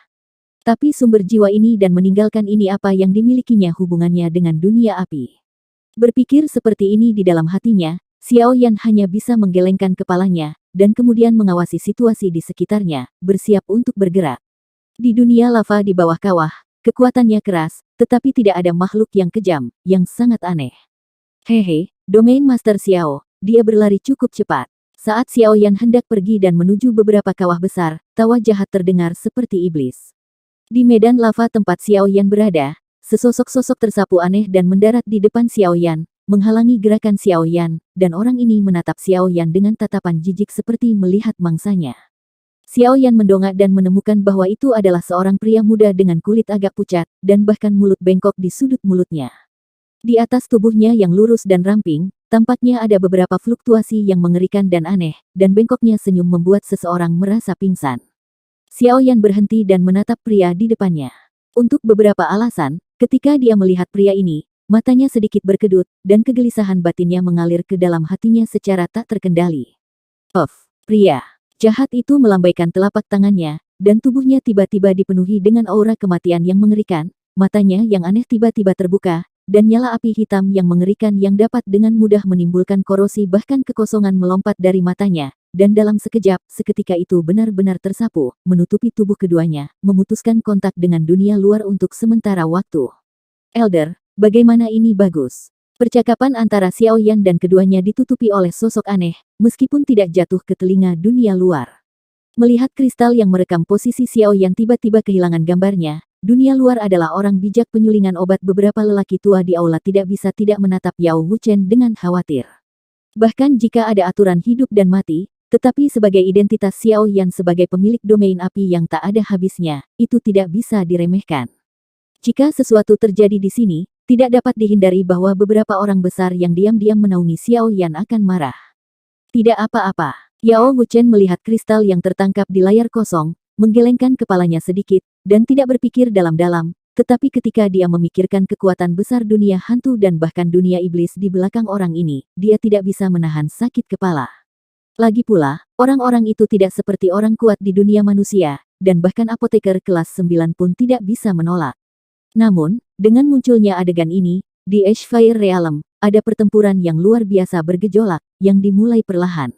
Tapi sumber jiwa ini dan meninggalkan ini apa yang dimilikinya hubungannya dengan dunia api? Berpikir seperti ini di dalam hatinya, Xiao Yan hanya bisa menggelengkan kepalanya, dan kemudian mengawasi situasi di sekitarnya, bersiap untuk bergerak. Di dunia lava di bawah kawah, kekuatannya keras, tetapi tidak ada makhluk yang kejam, yang sangat aneh. Hehe, domain Master Xiao, dia berlari cukup cepat. Saat Xiao Yan hendak pergi dan menuju beberapa kawah besar, tawa jahat terdengar seperti iblis. Di medan lava tempat Xiao Yan berada, sesosok-sosok tersapu aneh dan mendarat di depan Xiao Yan, menghalangi gerakan Xiao Yan, dan orang ini menatap Xiao Yan dengan tatapan jijik seperti melihat mangsanya. Xiao Yan mendongak dan menemukan bahwa itu adalah seorang pria muda dengan kulit agak pucat, dan bahkan mulut bengkok di sudut mulutnya. Di atas tubuhnya yang lurus dan ramping, tampaknya ada beberapa fluktuasi yang mengerikan dan aneh, dan bengkoknya senyum membuat seseorang merasa pingsan. Xiao Yan berhenti dan menatap pria di depannya. Untuk beberapa alasan, ketika dia melihat pria ini, matanya sedikit berkedut, dan kegelisahan batinnya mengalir ke dalam hatinya secara tak terkendali. Pria jahat itu melambaikan telapak tangannya, dan tubuhnya tiba-tiba dipenuhi dengan aura kematian yang mengerikan, matanya yang aneh tiba-tiba terbuka, dan nyala api hitam yang mengerikan yang dapat dengan mudah menimbulkan korosi bahkan kekosongan melompat dari matanya, dan dalam sekejap, seketika itu benar-benar tersapu, menutupi tubuh keduanya, memutuskan kontak dengan dunia luar untuk sementara waktu. Elder, bagaimana ini bagus? Percakapan antara Xiao Yan dan keduanya ditutupi oleh sosok aneh, meskipun tidak jatuh ke telinga dunia luar. Melihat kristal yang merekam posisi Xiao Yan tiba-tiba kehilangan gambarnya, dunia luar adalah orang bijak penyulingan obat. Beberapa lelaki tua di aula tidak bisa tidak menatap Yao Wuchen dengan khawatir. Bahkan jika ada aturan hidup dan mati, tetapi sebagai identitas Xiao Yan sebagai pemilik domain api yang tak ada habisnya, itu tidak bisa diremehkan. Jika sesuatu terjadi di sini, tidak dapat dihindari bahwa beberapa orang besar yang diam-diam menaungi Xiao Yan akan marah. Tidak apa-apa. Yao Wuchen melihat kristal yang tertangkap di layar kosong, menggelengkan kepalanya sedikit, dan tidak berpikir dalam-dalam, tetapi ketika dia memikirkan kekuatan besar dunia hantu dan bahkan dunia iblis di belakang orang ini, dia tidak bisa menahan sakit kepala. Lagi pula, orang-orang itu tidak seperti orang kuat di dunia manusia, dan bahkan apoteker kelas 9 pun tidak bisa menolak. Namun, dengan munculnya adegan ini, di Ashfire Realm, ada pertempuran yang luar biasa bergejolak, yang dimulai perlahan.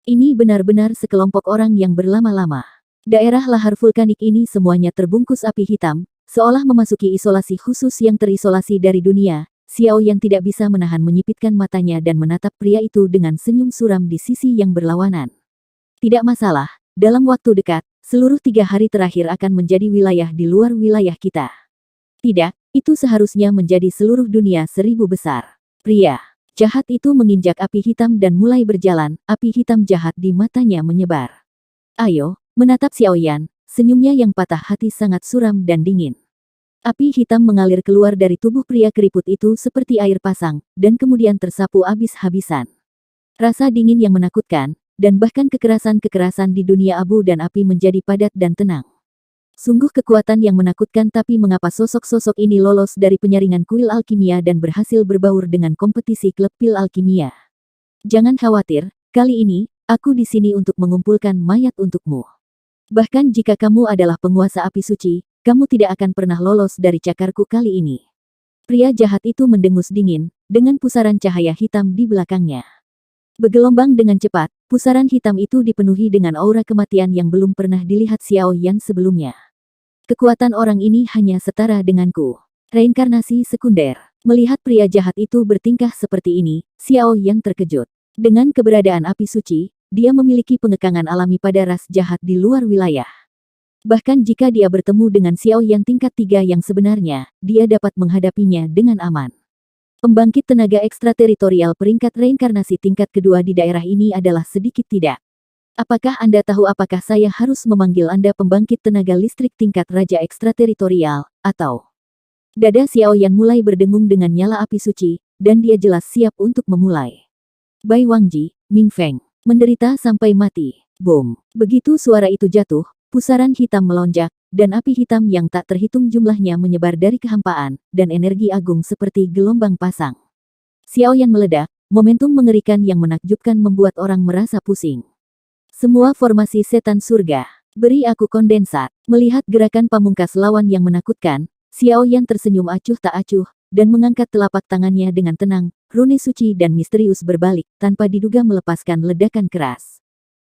Ini benar-benar sekelompok orang yang berlama-lama. Daerah lahar vulkanik ini semuanya terbungkus api hitam, seolah memasuki isolasi khusus yang terisolasi dari dunia. Xiao Yan tidak bisa menahan menyipitkan matanya dan menatap pria itu dengan senyum suram di sisi yang berlawanan. Tidak masalah, dalam waktu dekat, seluruh 3 hari terakhir akan menjadi wilayah di luar wilayah kita. Tidak, itu seharusnya menjadi seluruh dunia 1000 besar. Pria jahat itu menginjak api hitam dan mulai berjalan, api hitam jahat di matanya menyebar. Ayo, menatap Xiao Yan, senyumnya yang patah hati sangat suram dan dingin. Api hitam mengalir keluar dari tubuh pria keriput itu seperti air pasang, dan kemudian tersapu habis-habisan. Rasa dingin yang menakutkan, dan bahkan kekerasan-kekerasan di dunia abu dan api menjadi padat dan tenang. Sungguh kekuatan yang menakutkan, tapi mengapa sosok-sosok ini lolos dari penyaringan kuil alkimia dan berhasil berbaur dengan kompetisi klub pil alkimia? Jangan khawatir, kali ini, aku di sini untuk mengumpulkan mayat untukmu. Bahkan jika kamu adalah penguasa api suci, kamu tidak akan pernah lolos dari cakarku kali ini. Pria jahat itu mendengus dingin, dengan pusaran cahaya hitam di belakangnya. Bergelombang dengan cepat, pusaran hitam itu dipenuhi dengan aura kematian yang belum pernah dilihat Xiao Yan sebelumnya. Kekuatan orang ini hanya setara denganku. Reinkarnasi sekunder. Melihat pria jahat itu bertingkah seperti ini, Xiao Yan terkejut. Dengan keberadaan api suci, dia memiliki pengekangan alami pada ras jahat di luar wilayah. Bahkan jika dia bertemu dengan Xiao Yan tingkat 3 yang sebenarnya, dia dapat menghadapinya dengan aman. Pembangkit tenaga ekstrateritorial peringkat reinkarnasi tingkat kedua di daerah ini adalah sedikit tidak. Apakah Anda tahu apakah saya harus memanggil Anda pembangkit tenaga listrik tingkat raja ekstrateritorial, atau? Dada Xiao Yan mulai berdengung dengan nyala api suci, dan dia jelas siap untuk memulai. Bai Wangji, Ming Feng, menderita sampai mati. Boom. Begitu suara itu jatuh, pusaran hitam melonjak, dan api hitam yang tak terhitung jumlahnya menyebar dari kehampaan, dan energi agung seperti gelombang pasang. Xiao Yan meledak, momentum mengerikan yang menakjubkan membuat orang merasa pusing. Semua formasi setan surga. Beri aku kondensat. Melihat gerakan pamungkas lawan yang menakutkan, Xiao Yan tersenyum acuh tak acuh, dan mengangkat telapak tangannya dengan tenang, rune suci dan misterius berbalik, tanpa diduga melepaskan ledakan keras.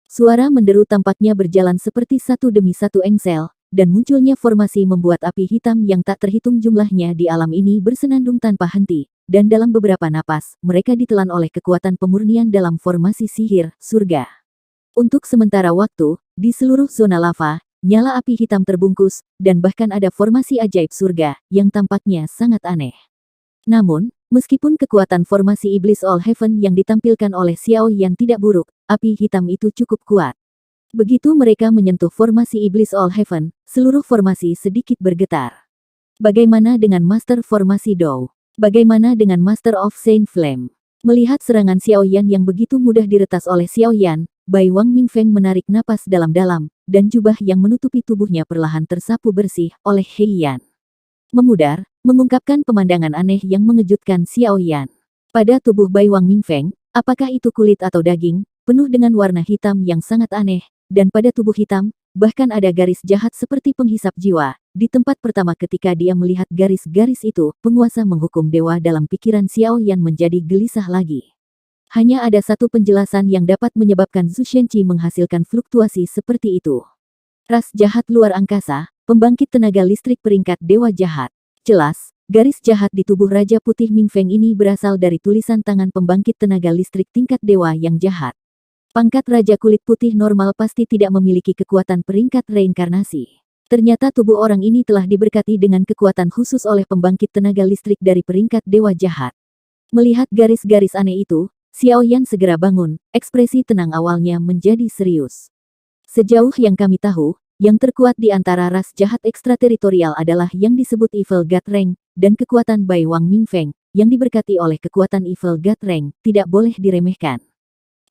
Suara menderu tampaknya berjalan seperti satu demi satu engsel, dan munculnya formasi membuat api hitam yang tak terhitung jumlahnya di alam ini bersenandung tanpa henti, dan dalam beberapa napas, mereka ditelan oleh kekuatan pemurnian dalam formasi sihir, surga. Untuk sementara waktu, di seluruh zona lava, nyala api hitam terbungkus, dan bahkan ada formasi ajaib surga, yang tampaknya sangat aneh. Namun, meskipun kekuatan formasi Iblis All Heaven yang ditampilkan oleh Xiao Yan tidak buruk, api hitam itu cukup kuat. Begitu mereka menyentuh formasi Iblis All Heaven, seluruh formasi sedikit bergetar. Bagaimana dengan Master Formasi Dou? Bagaimana dengan Master of Saint Flame? Melihat serangan Xiao Yan yang begitu mudah diretas oleh Xiao Yan, Bai Wang Mingfeng menarik napas dalam-dalam, dan jubah yang menutupi tubuhnya perlahan tersapu bersih oleh Hei Yan. Memudar, mengungkapkan pemandangan aneh yang mengejutkan Xiao Yan. Pada tubuh Bai Wang Mingfeng, apakah itu kulit atau daging, penuh dengan warna hitam yang sangat aneh, dan pada tubuh hitam, bahkan ada garis jahat seperti penghisap jiwa. Di tempat pertama ketika dia melihat garis-garis itu, penguasa menghukum dewa dalam pikiran Xiao Yan menjadi gelisah lagi. Hanya ada satu penjelasan yang dapat menyebabkan Zhu Shenqi menghasilkan fluktuasi seperti itu. Ras jahat luar angkasa, pembangkit tenaga listrik peringkat dewa jahat. Jelas, garis jahat di tubuh Raja Putih Mingfeng ini berasal dari tulisan tangan pembangkit tenaga listrik tingkat dewa yang jahat. Pangkat Raja Kulit Putih normal pasti tidak memiliki kekuatan peringkat reinkarnasi. Ternyata tubuh orang ini telah diberkati dengan kekuatan khusus oleh pembangkit tenaga listrik dari peringkat dewa jahat. Melihat garis-garis aneh itu, Xiao Yan segera bangun, ekspresi tenang awalnya menjadi serius. Sejauh yang kami tahu, yang terkuat di antara ras jahat ekstrateritorial adalah yang disebut Evil God Rank, dan kekuatan Bai Wang Mingfeng, yang diberkati oleh kekuatan Evil God Rank, tidak boleh diremehkan.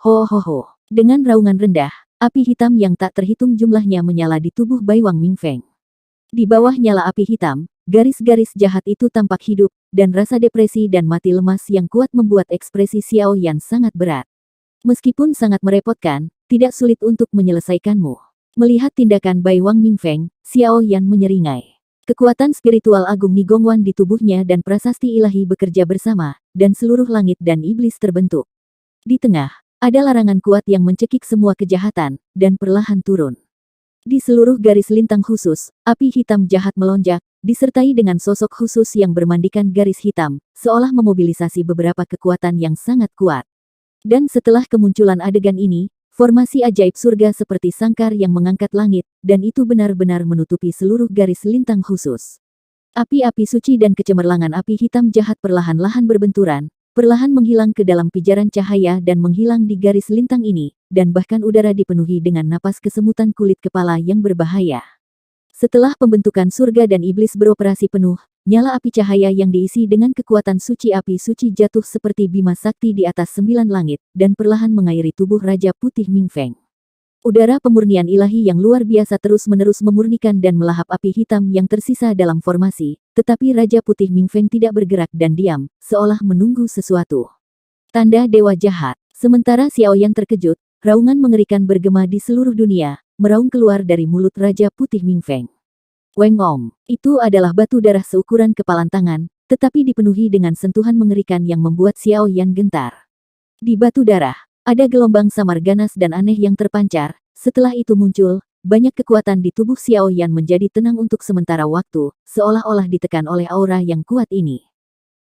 Ho ho ho. Dengan raungan rendah, api hitam yang tak terhitung jumlahnya menyala di tubuh Bai Wang Mingfeng. Di bawah nyala api hitam, garis-garis jahat itu tampak hidup, dan rasa depresi dan mati lemas yang kuat membuat ekspresi Xiao Yan sangat berat. Meskipun sangat merepotkan, tidak sulit untuk menyelesaikanmu. Melihat tindakan Bai Wang Mingfeng, Xiao Yan menyeringai. Kekuatan spiritual agung Nigongwan di tubuhnya dan prasasti ilahi bekerja bersama, dan seluruh langit dan iblis terbentuk. Di tengah, ada larangan kuat yang mencekik semua kejahatan, dan perlahan turun. Di seluruh garis lintang khusus, api hitam jahat melonjak, disertai dengan sosok khusus yang bermandikan garis hitam, seolah memobilisasi beberapa kekuatan yang sangat kuat. Dan setelah kemunculan adegan ini, formasi ajaib surga seperti sangkar yang mengangkat langit, dan itu benar-benar menutupi seluruh garis lintang khusus. Api-api suci dan kecemerlangan api hitam jahat perlahan-lahan berbenturan, perlahan menghilang ke dalam pijaran cahaya dan menghilang di garis lintang ini, dan bahkan udara dipenuhi dengan napas kesemutan kulit kepala yang berbahaya. Setelah pembentukan surga dan iblis beroperasi penuh, nyala api cahaya yang diisi dengan kekuatan suci api suci jatuh seperti bima sakti di atas 9 langit, dan perlahan mengairi tubuh Raja Putih Mingfeng. Udara pemurnian ilahi yang luar biasa terus-menerus memurnikan dan melahap api hitam yang tersisa dalam formasi, tetapi Raja Putih Mingfeng tidak bergerak dan diam, seolah menunggu sesuatu. Tanda Dewa Jahat. Sementara Xiao Yan terkejut, raungan mengerikan bergema di seluruh dunia, meraung keluar dari mulut Raja Putih Mingfeng. Weng Om, itu adalah batu darah seukuran kepalan tangan, tetapi dipenuhi dengan sentuhan mengerikan yang membuat Xiao Yan gentar. Di batu darah, ada gelombang samar ganas dan aneh yang terpancar. Setelah itu muncul, banyak kekuatan di tubuh Xiao Yan menjadi tenang untuk sementara waktu, seolah-olah ditekan oleh aura yang kuat ini.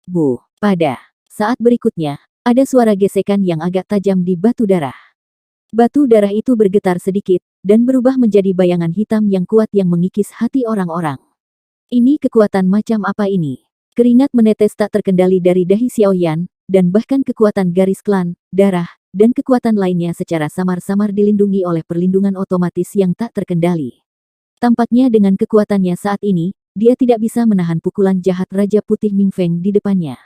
Bu, pada saat berikutnya, ada suara gesekan yang agak tajam di batu darah. Batu darah itu bergetar sedikit, dan berubah menjadi bayangan hitam yang kuat yang mengikis hati orang-orang. Ini kekuatan macam apa ini? Keringat menetes tak terkendali dari dahi Xiao Yan, dan bahkan kekuatan garis klan, darah, dan kekuatan lainnya secara samar-samar dilindungi oleh perlindungan otomatis yang tak terkendali. Tampaknya dengan kekuatannya saat ini, dia tidak bisa menahan pukulan jahat Raja Putih Mingfeng di depannya.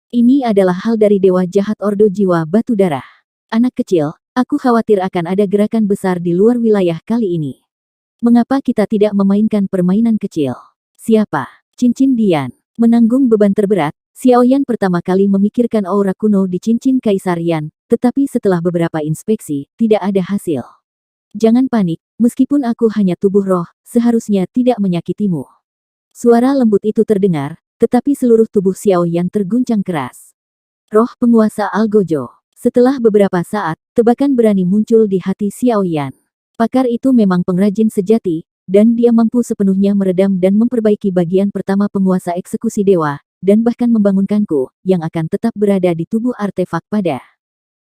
Ini adalah hal dari Dewa Jahat Ordo Jiwa Batu Darah. Anak kecil, aku khawatir akan ada gerakan besar di luar wilayah kali ini. Mengapa kita tidak memainkan permainan kecil? Siapa? Cincin Dian. Menanggung beban terberat, Xiao Yan pertama kali memikirkan aura kuno di cincin Kaisar Yan, tetapi setelah beberapa inspeksi, tidak ada hasil. Jangan panik, meskipun aku hanya tubuh roh, seharusnya tidak menyakitimu. Suara lembut itu terdengar, tetapi seluruh tubuh Xiao Yan terguncang keras. Roh penguasa Algojo. Setelah beberapa saat, tebakan berani muncul di hati Xiao Yan. Pakar itu memang pengrajin sejati, dan dia mampu sepenuhnya meredam dan memperbaiki bagian pertama penguasa eksekusi dewa, dan bahkan membangunkanku, yang akan tetap berada di tubuh artefak pada.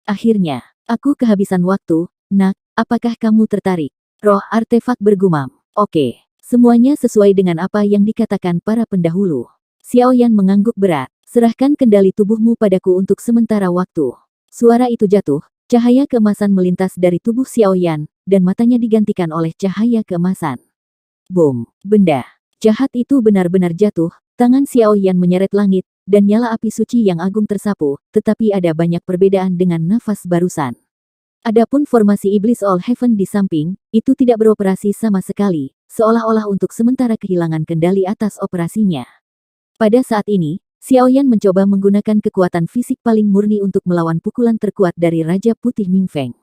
Akhirnya, aku kehabisan waktu, nak, apakah kamu tertarik? Roh artefak bergumam. Oke, semuanya sesuai dengan apa yang dikatakan para pendahulu. Xiao Yan mengangguk berat. Serahkan kendali tubuhmu padaku untuk sementara waktu. Suara itu jatuh, cahaya keemasan melintas dari tubuh Xiao Yan, dan matanya digantikan oleh cahaya keemasan. Boom! Benda jahat itu benar-benar jatuh, tangan Xiao Yan menyeret langit, dan nyala api suci yang agung tersapu, tetapi ada banyak perbedaan dengan nafas barusan. Adapun formasi iblis All Heaven di samping, itu tidak beroperasi sama sekali, seolah-olah untuk sementara kehilangan kendali atas operasinya. Pada saat ini, Xiaoyan mencoba menggunakan kekuatan fisik paling murni untuk melawan pukulan terkuat dari Raja Putih Mingfeng.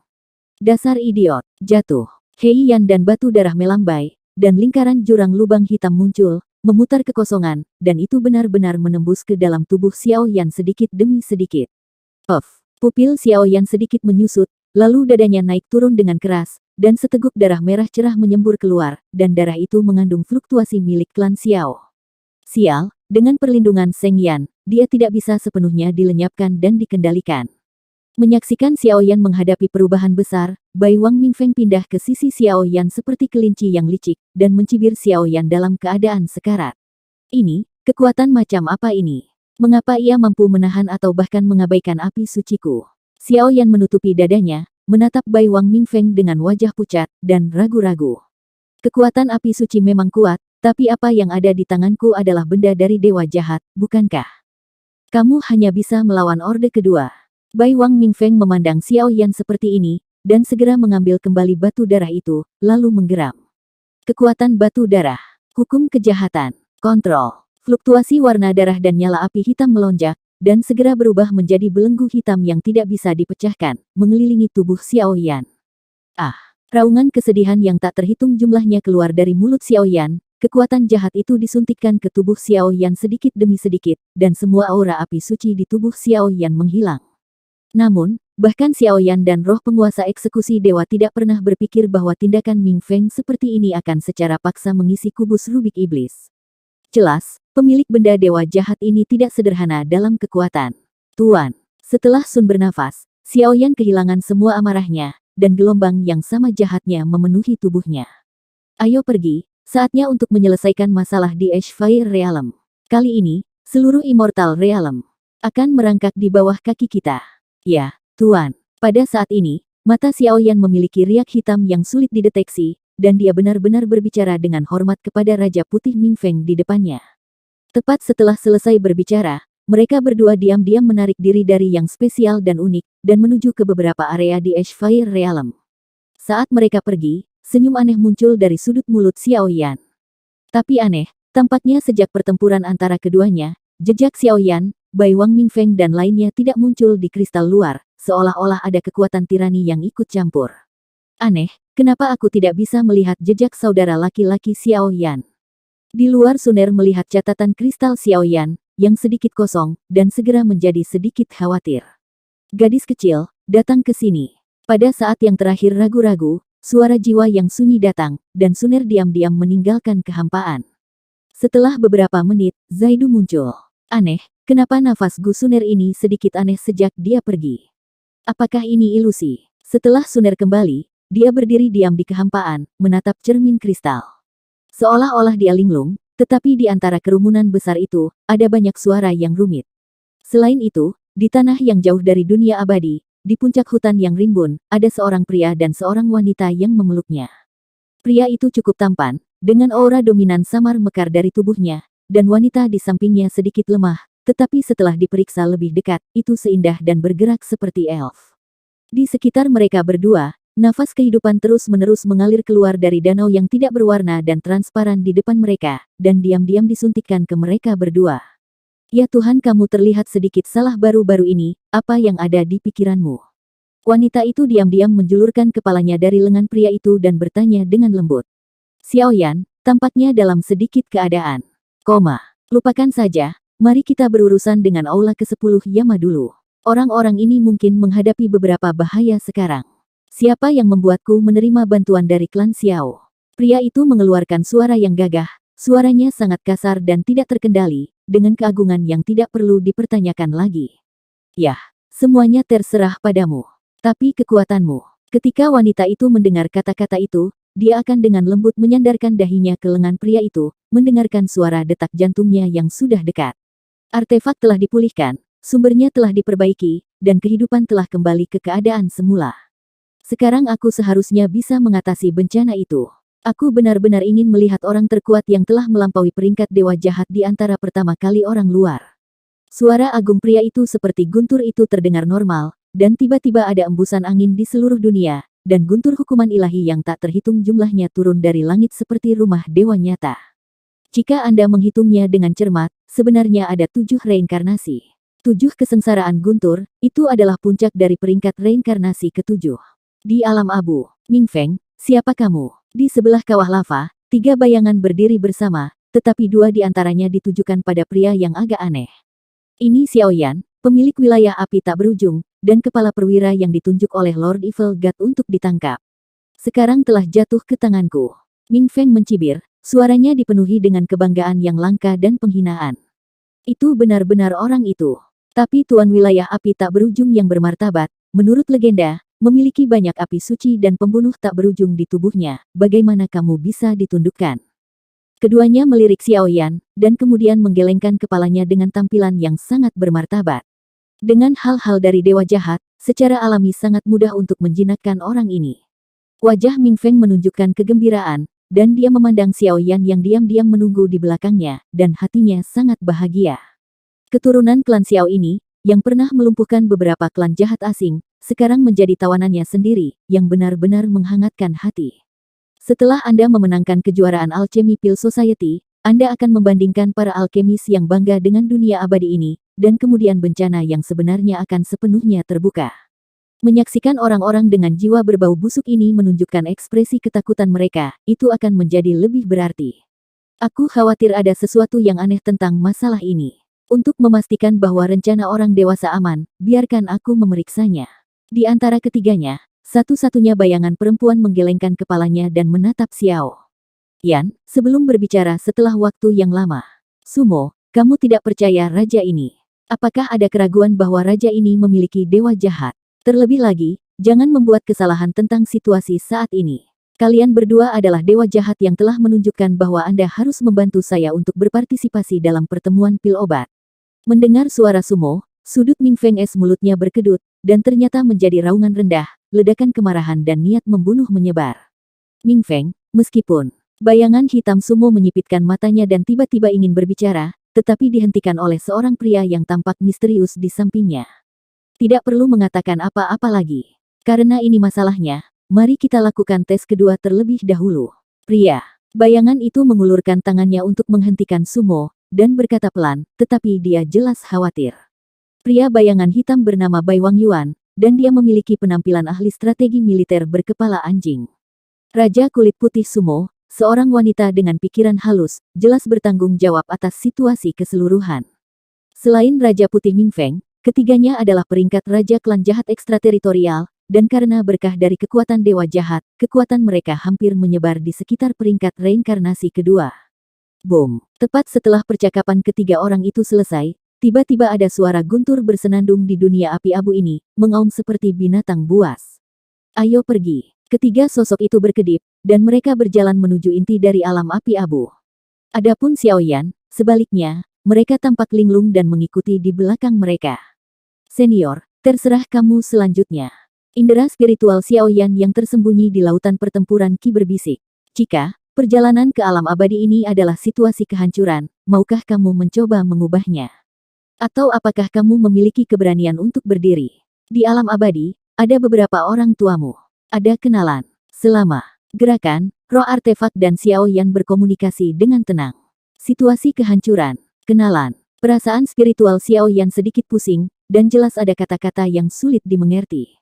Dasar idiot, jatuh. Hei Yan dan batu darah melambai, dan lingkaran jurang lubang hitam muncul, memutar kekosongan, dan itu benar-benar menembus ke dalam tubuh Xiaoyan sedikit demi sedikit. Puff, pupil Xiaoyan sedikit menyusut, lalu dadanya naik turun dengan keras, dan seteguk darah merah cerah menyembur keluar, dan darah itu mengandung fluktuasi milik klan Xiao. Sial, dengan perlindungan Seng Yan, dia tidak bisa sepenuhnya dilenyapkan dan dikendalikan. Menyaksikan Xiaoyan menghadapi perubahan besar, Bai Wang Mingfeng pindah ke sisi Xiaoyan seperti kelinci yang licik, dan mencibir Xiaoyan dalam keadaan sekarat. Ini, kekuatan macam apa ini? Mengapa ia mampu menahan atau bahkan mengabaikan api suciku? Xiaoyan menutupi dadanya, menatap Bai Wang Mingfeng dengan wajah pucat, dan ragu-ragu. Kekuatan api suci memang kuat, tapi apa yang ada di tanganku adalah benda dari dewa jahat, bukankah? Kamu hanya bisa melawan orde kedua. Bai Wang Mingfeng memandang Xiaoyan seperti ini, dan segera mengambil kembali batu darah itu, lalu menggeram. Kekuatan batu darah. Hukum kejahatan. Kontrol. Fluktuasi warna darah dan nyala api hitam melonjak, dan segera berubah menjadi belenggu hitam yang tidak bisa dipecahkan, mengelilingi tubuh Xiaoyan. Ah! Raungan kesedihan yang tak terhitung jumlahnya keluar dari mulut Xiaoyan, kekuatan jahat itu disuntikkan ke tubuh Xiaoyan sedikit demi sedikit, dan semua aura api suci di tubuh Xiaoyan menghilang. Namun, bahkan Xiaoyan dan roh penguasa eksekusi dewa tidak pernah berpikir bahwa tindakan Mingfeng seperti ini akan secara paksa mengisi kubus Rubik Iblis. Jelas, pemilik benda dewa jahat ini tidak sederhana dalam kekuatan. Tuan, setelah Sun bernafas, Xiaoyan kehilangan semua amarahnya, dan gelombang yang sama jahatnya memenuhi tubuhnya. Ayo pergi, saatnya untuk menyelesaikan masalah di Ashfire Realm. Kali ini, seluruh Immortal Realm akan merangkak di bawah kaki kita. Ya, Tuan. Pada saat ini, mata Xiaoyan memiliki riak hitam yang sulit dideteksi, dan dia benar-benar berbicara dengan hormat kepada Raja Putih Mingfeng di depannya. Tepat setelah selesai berbicara, mereka berdua diam-diam menarik diri dari yang spesial dan unik, dan menuju ke beberapa area di Ashfire Realm. Saat mereka pergi, senyum aneh muncul dari sudut mulut Xiaoyan. Tapi aneh, tampaknya sejak pertempuran antara keduanya, jejak Xiaoyan, Bai Wang Mingfeng dan lainnya tidak muncul di kristal luar, seolah-olah ada kekuatan tirani yang ikut campur. Aneh, kenapa aku tidak bisa melihat jejak saudara laki-laki Xiaoyan? Di luar Suner melihat catatan kristal Xiaoyan, yang sedikit kosong, dan segera menjadi sedikit khawatir. Gadis kecil, datang ke sini. Pada saat yang terakhir ragu-ragu, suara jiwa yang sunyi datang, dan Suner diam-diam meninggalkan kehampaan. Setelah beberapa menit, Zaidu muncul. Aneh, kenapa nafas Gu Suner ini sedikit aneh sejak dia pergi? Apakah ini ilusi? Setelah Suner kembali, dia berdiri diam di kehampaan, menatap cermin kristal. Seolah-olah dia linglung, tetapi di antara kerumunan besar itu, ada banyak suara yang rumit. Selain itu, di tanah yang jauh dari dunia abadi, di puncak hutan yang rimbun, ada seorang pria dan seorang wanita yang memeluknya. Pria itu cukup tampan, dengan aura dominan samar mekar dari tubuhnya, dan wanita di sampingnya sedikit lemah, tetapi setelah diperiksa lebih dekat, itu seindah dan bergerak seperti elf. Di sekitar mereka berdua, nafas kehidupan terus-menerus mengalir keluar dari danau yang tidak berwarna dan transparan di depan mereka, dan diam-diam disuntikkan ke mereka berdua. Ya Tuhan, kamu terlihat sedikit salah baru-baru ini, apa yang ada di pikiranmu? Wanita itu diam-diam menjulurkan kepalanya dari lengan pria itu dan bertanya dengan lembut. Xiaoyan, tampaknya dalam sedikit keadaan koma. Lupakan saja, mari kita berurusan dengan Aula ke-10 Yama dulu. Orang-orang ini mungkin menghadapi beberapa bahaya sekarang. Siapa yang membuatku menerima bantuan dari klan Xiao? Pria itu mengeluarkan suara yang gagah, suaranya sangat kasar dan tidak terkendali, dengan keagungan yang tidak perlu dipertanyakan lagi. Yah, semuanya terserah padamu. Tapi kekuatanmu. Ketika wanita itu mendengar kata-kata itu, dia akan dengan lembut menyandarkan dahinya ke lengan pria itu, mendengarkan suara detak jantungnya yang sudah dekat. Artefak telah dipulihkan, sumbernya telah diperbaiki, dan kehidupan telah kembali ke keadaan semula. Sekarang aku seharusnya bisa mengatasi bencana itu. Aku benar-benar ingin melihat orang terkuat yang telah melampaui peringkat dewa jahat di antara pertama kali orang luar. Suara agung pria itu seperti guntur itu terdengar normal, dan tiba-tiba ada embusan angin di seluruh dunia, dan guntur hukuman ilahi yang tak terhitung jumlahnya turun dari langit seperti rumah dewa nyata. Jika Anda menghitungnya dengan cermat, sebenarnya ada 7 reinkarnasi. 7 kesengsaraan guntur, itu adalah puncak dari peringkat reinkarnasi ke-7. Di alam abu, Ming Feng, siapa kamu? Di sebelah kawah lava, 3 bayangan berdiri bersama, tetapi 2 di antaranya ditujukan pada pria yang agak aneh. Ini Xiao Yan, pemilik wilayah api tak berujung, dan kepala perwira yang ditunjuk oleh Lord Evil God untuk ditangkap. Sekarang telah jatuh ke tanganku. Ming Feng mencibir. Suaranya dipenuhi dengan kebanggaan yang langka dan penghinaan. Itu benar-benar orang itu. Tapi tuan wilayah api tak berujung yang bermartabat, menurut legenda, memiliki banyak api suci dan pembunuh tak berujung di tubuhnya. Bagaimana kamu bisa ditundukkan? Keduanya melirik Xiao Yan, dan kemudian menggelengkan kepalanya dengan tampilan yang sangat bermartabat. Dengan hal-hal dari dewa jahat, secara alami sangat mudah untuk menjinakkan orang ini. Wajah Ming Feng menunjukkan kegembiraan, dan dia memandang Xiao Yan yang diam-diam menunggu di belakangnya, dan hatinya sangat bahagia. Keturunan klan Xiao ini, yang pernah melumpuhkan beberapa klan jahat asing, sekarang menjadi tawanannya sendiri, yang benar-benar menghangatkan hati. Setelah Anda memenangkan kejuaraan Alchemy Pill Society, Anda akan membandingkan para alkemis yang bangga dengan dunia abadi ini, dan kemudian bencana yang sebenarnya akan sepenuhnya terbuka. Menyaksikan orang-orang dengan jiwa berbau busuk ini menunjukkan ekspresi ketakutan mereka, itu akan menjadi lebih berarti. Aku khawatir ada sesuatu yang aneh tentang masalah ini. Untuk memastikan bahwa rencana orang dewasa aman, biarkan aku memeriksanya. Di antara ketiganya, satu-satunya bayangan perempuan menggelengkan kepalanya dan menatap Xiao Yan, sebelum berbicara setelah waktu yang lama. Sumo, kamu tidak percaya raja ini? Apakah ada keraguan bahwa raja ini memiliki dewa jahat? Terlebih lagi, jangan membuat kesalahan tentang situasi saat ini. Kalian berdua adalah dewa jahat yang telah menunjukkan bahwa Anda harus membantu saya untuk berpartisipasi dalam pertemuan pil obat. Mendengar suara Sumo, sudut Ming Feng es mulutnya berkedut, dan ternyata menjadi raungan rendah, ledakan kemarahan dan niat membunuh menyebar. Ming Feng, meskipun bayangan hitam Sumo menyipitkan matanya dan tiba-tiba ingin berbicara, tetapi dihentikan oleh seorang pria yang tampak misterius di sampingnya. Tidak perlu mengatakan apa-apa lagi. Karena ini masalahnya, mari kita lakukan tes kedua terlebih dahulu. Pria, bayangan itu mengulurkan tangannya untuk menghentikan Sumo, dan berkata pelan, tetapi dia jelas khawatir. Pria bayangan hitam bernama Bai Wang Yuan, dan dia memiliki penampilan ahli strategi militer berkepala anjing. Raja kulit putih Sumo, seorang wanita dengan pikiran halus, jelas bertanggung jawab atas situasi keseluruhan. Selain Raja Putih Ming Feng, ketiganya adalah peringkat Raja Klan Jahat Ekstrateritorial, dan karena berkah dari kekuatan Dewa Jahat, kekuatan mereka hampir menyebar di sekitar peringkat reinkarnasi kedua. Boom! Tepat setelah percakapan ketiga orang itu selesai, tiba-tiba ada suara guntur bersenandung di dunia api abu ini, mengaum seperti binatang buas. Ayo pergi! Ketiga sosok itu berkedip, dan mereka berjalan menuju inti dari alam api abu. Adapun Xiao Yan, sebaliknya, mereka tampak linglung dan mengikuti di belakang mereka. Senior, terserah kamu selanjutnya. Indera spiritual Xiao Yan yang tersembunyi di lautan pertempuran Qi berbisik. Jika perjalanan ke alam abadi ini adalah situasi kehancuran, maukah kamu mencoba mengubahnya? Atau apakah kamu memiliki keberanian untuk berdiri? Di alam abadi, ada beberapa orang tuamu. Ada kenalan. Selama gerakan, roh artefak dan Xiao Yan berkomunikasi dengan tenang. Situasi kehancuran. Kenalan. Perasaan spiritual Xiao Yan sedikit pusing, dan jelas ada kata-kata yang sulit dimengerti.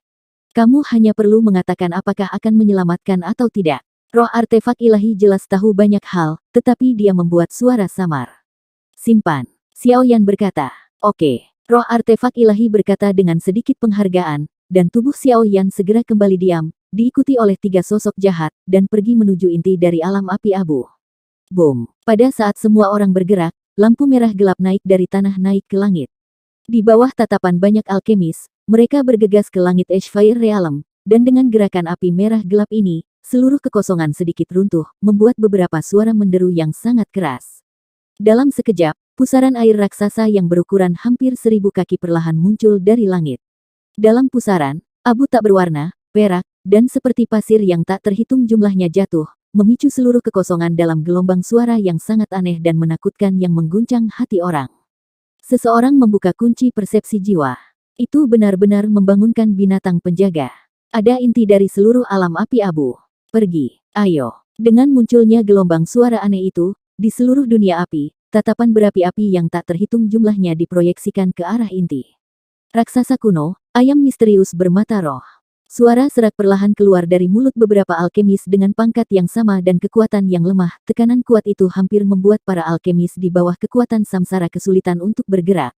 Kamu hanya perlu mengatakan apakah akan menyelamatkan atau tidak. Roh artefak ilahi jelas tahu banyak hal, tetapi dia membuat suara samar. Simpan. Xiao Yan berkata. Oke. Roh artefak ilahi berkata dengan sedikit penghargaan, dan tubuh Xiao Yan segera kembali diam, diikuti oleh 3 sosok jahat, dan pergi menuju inti dari alam api abu. Boom. Pada saat semua orang bergerak, lampu merah gelap naik dari tanah naik ke langit. Di bawah tatapan banyak alkemis, mereka bergegas ke langit Ashfire Realm, dan dengan gerakan api merah gelap ini, seluruh kekosongan sedikit runtuh, membuat beberapa suara menderu yang sangat keras. Dalam sekejap, pusaran air raksasa yang berukuran hampir 1000 kaki perlahan muncul dari langit. Dalam pusaran, abu tak berwarna, perak, dan seperti pasir yang tak terhitung jumlahnya jatuh, memicu seluruh kekosongan dalam gelombang suara yang sangat aneh dan menakutkan yang mengguncang hati orang. Seseorang membuka kunci persepsi jiwa. Itu benar-benar membangunkan binatang penjaga. Ada inti dari seluruh alam api abu. Pergi, ayo. Dengan munculnya gelombang suara aneh itu, di seluruh dunia api, tatapan berapi-api yang tak terhitung jumlahnya diproyeksikan ke arah inti. Raksasa kuno, ayam misterius bermata roh. Suara serak perlahan keluar dari mulut beberapa alkemis dengan pangkat yang sama dan kekuatan yang lemah. Tekanan kuat itu hampir membuat para alkemis di bawah kekuatan samsara kesulitan untuk bergerak.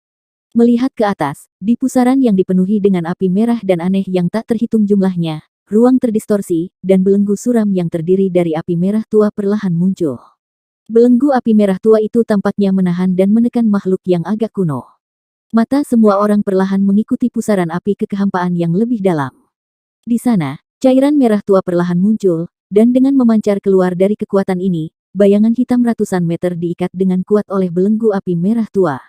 Melihat ke atas, di pusaran yang dipenuhi dengan api merah dan aneh yang tak terhitung jumlahnya, ruang terdistorsi, dan belenggu suram yang terdiri dari api merah tua perlahan muncul. Belenggu api merah tua itu tampaknya menahan dan menekan makhluk yang agak kuno. Mata semua orang perlahan mengikuti pusaran api ke kehampaan yang lebih dalam. Di sana, cairan merah tua perlahan muncul, dan dengan memancar keluar dari kekuatan ini, bayangan hitam ratusan meter diikat dengan kuat oleh belenggu api merah tua.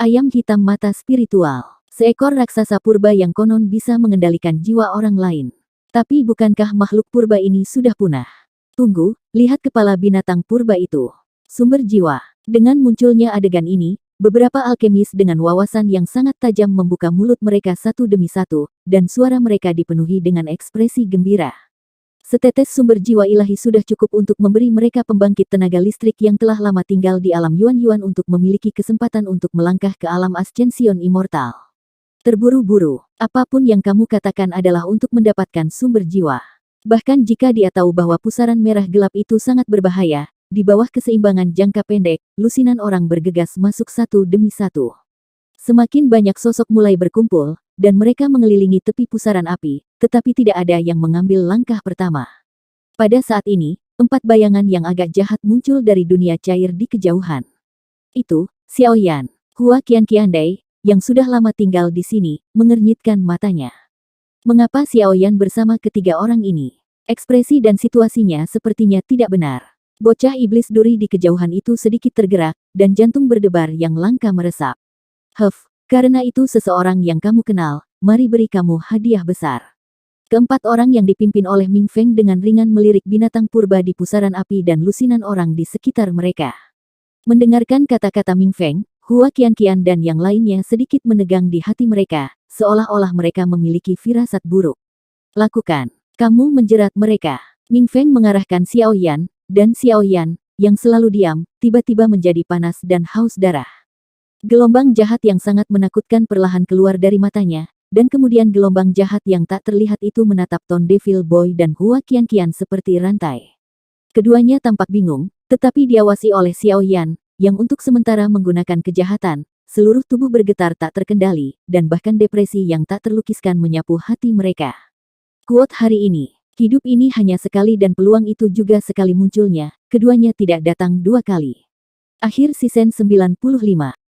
Ayam hitam mata spiritual. Seekor raksasa purba yang konon bisa mengendalikan jiwa orang lain. Tapi bukankah makhluk purba ini sudah punah? Tunggu, lihat kepala binatang purba itu. Sumber jiwa. Dengan munculnya adegan ini, beberapa alkemis dengan wawasan yang sangat tajam membuka mulut mereka satu demi satu, dan suara mereka dipenuhi dengan ekspresi gembira. Setetes sumber jiwa ilahi sudah cukup untuk memberi mereka pembangkit tenaga listrik yang telah lama tinggal di alam Yuan-Yuan untuk memiliki kesempatan untuk melangkah ke alam Ascension Immortal. Terburu-buru, apapun yang kamu katakan adalah untuk mendapatkan sumber jiwa. Bahkan jika dia tahu bahwa pusaran merah gelap itu sangat berbahaya, di bawah keseimbangan jangka pendek, lusinan orang bergegas masuk satu demi satu. Semakin banyak sosok mulai berkumpul, dan mereka mengelilingi tepi pusaran api, tetapi tidak ada yang mengambil langkah pertama. Pada saat ini, 4 bayangan yang agak jahat muncul dari dunia cair di kejauhan. Itu, Xiao Yan, Hua Qianqiandai, yang sudah lama tinggal di sini, mengernyitkan matanya. Mengapa Xiao Yan bersama ketiga orang ini? Ekspresi dan situasinya sepertinya tidak benar. Bocah iblis duri di kejauhan itu sedikit tergerak, dan jantung berdebar yang langka meresap. Karena itu seseorang yang kamu kenal, mari beri kamu hadiah besar. Keempat orang yang dipimpin oleh Ming Feng dengan ringan melirik binatang purba di pusaran api dan lusinan orang di sekitar mereka. Mendengarkan kata-kata Ming Feng, Hua Qianqian dan yang lainnya sedikit menegang di hati mereka, seolah-olah mereka memiliki firasat buruk. Lakukan. Kamu menjerat mereka. Ming Feng mengarahkan Xiao Yan, dan Xiao Yan, yang selalu diam, tiba-tiba menjadi panas dan haus darah. Gelombang jahat yang sangat menakutkan perlahan keluar dari matanya, dan kemudian gelombang jahat yang tak terlihat itu menatap Ton Devil Boy dan Hua Qianqian seperti rantai. Keduanya tampak bingung, tetapi diawasi oleh Xiao Yan, yang untuk sementara menggunakan kejahatan, seluruh tubuh bergetar tak terkendali, dan bahkan depresi yang tak terlukiskan menyapu hati mereka. Quote hari ini, hidup ini hanya sekali dan peluang itu juga sekali munculnya, keduanya tidak datang dua kali. Akhir season 95.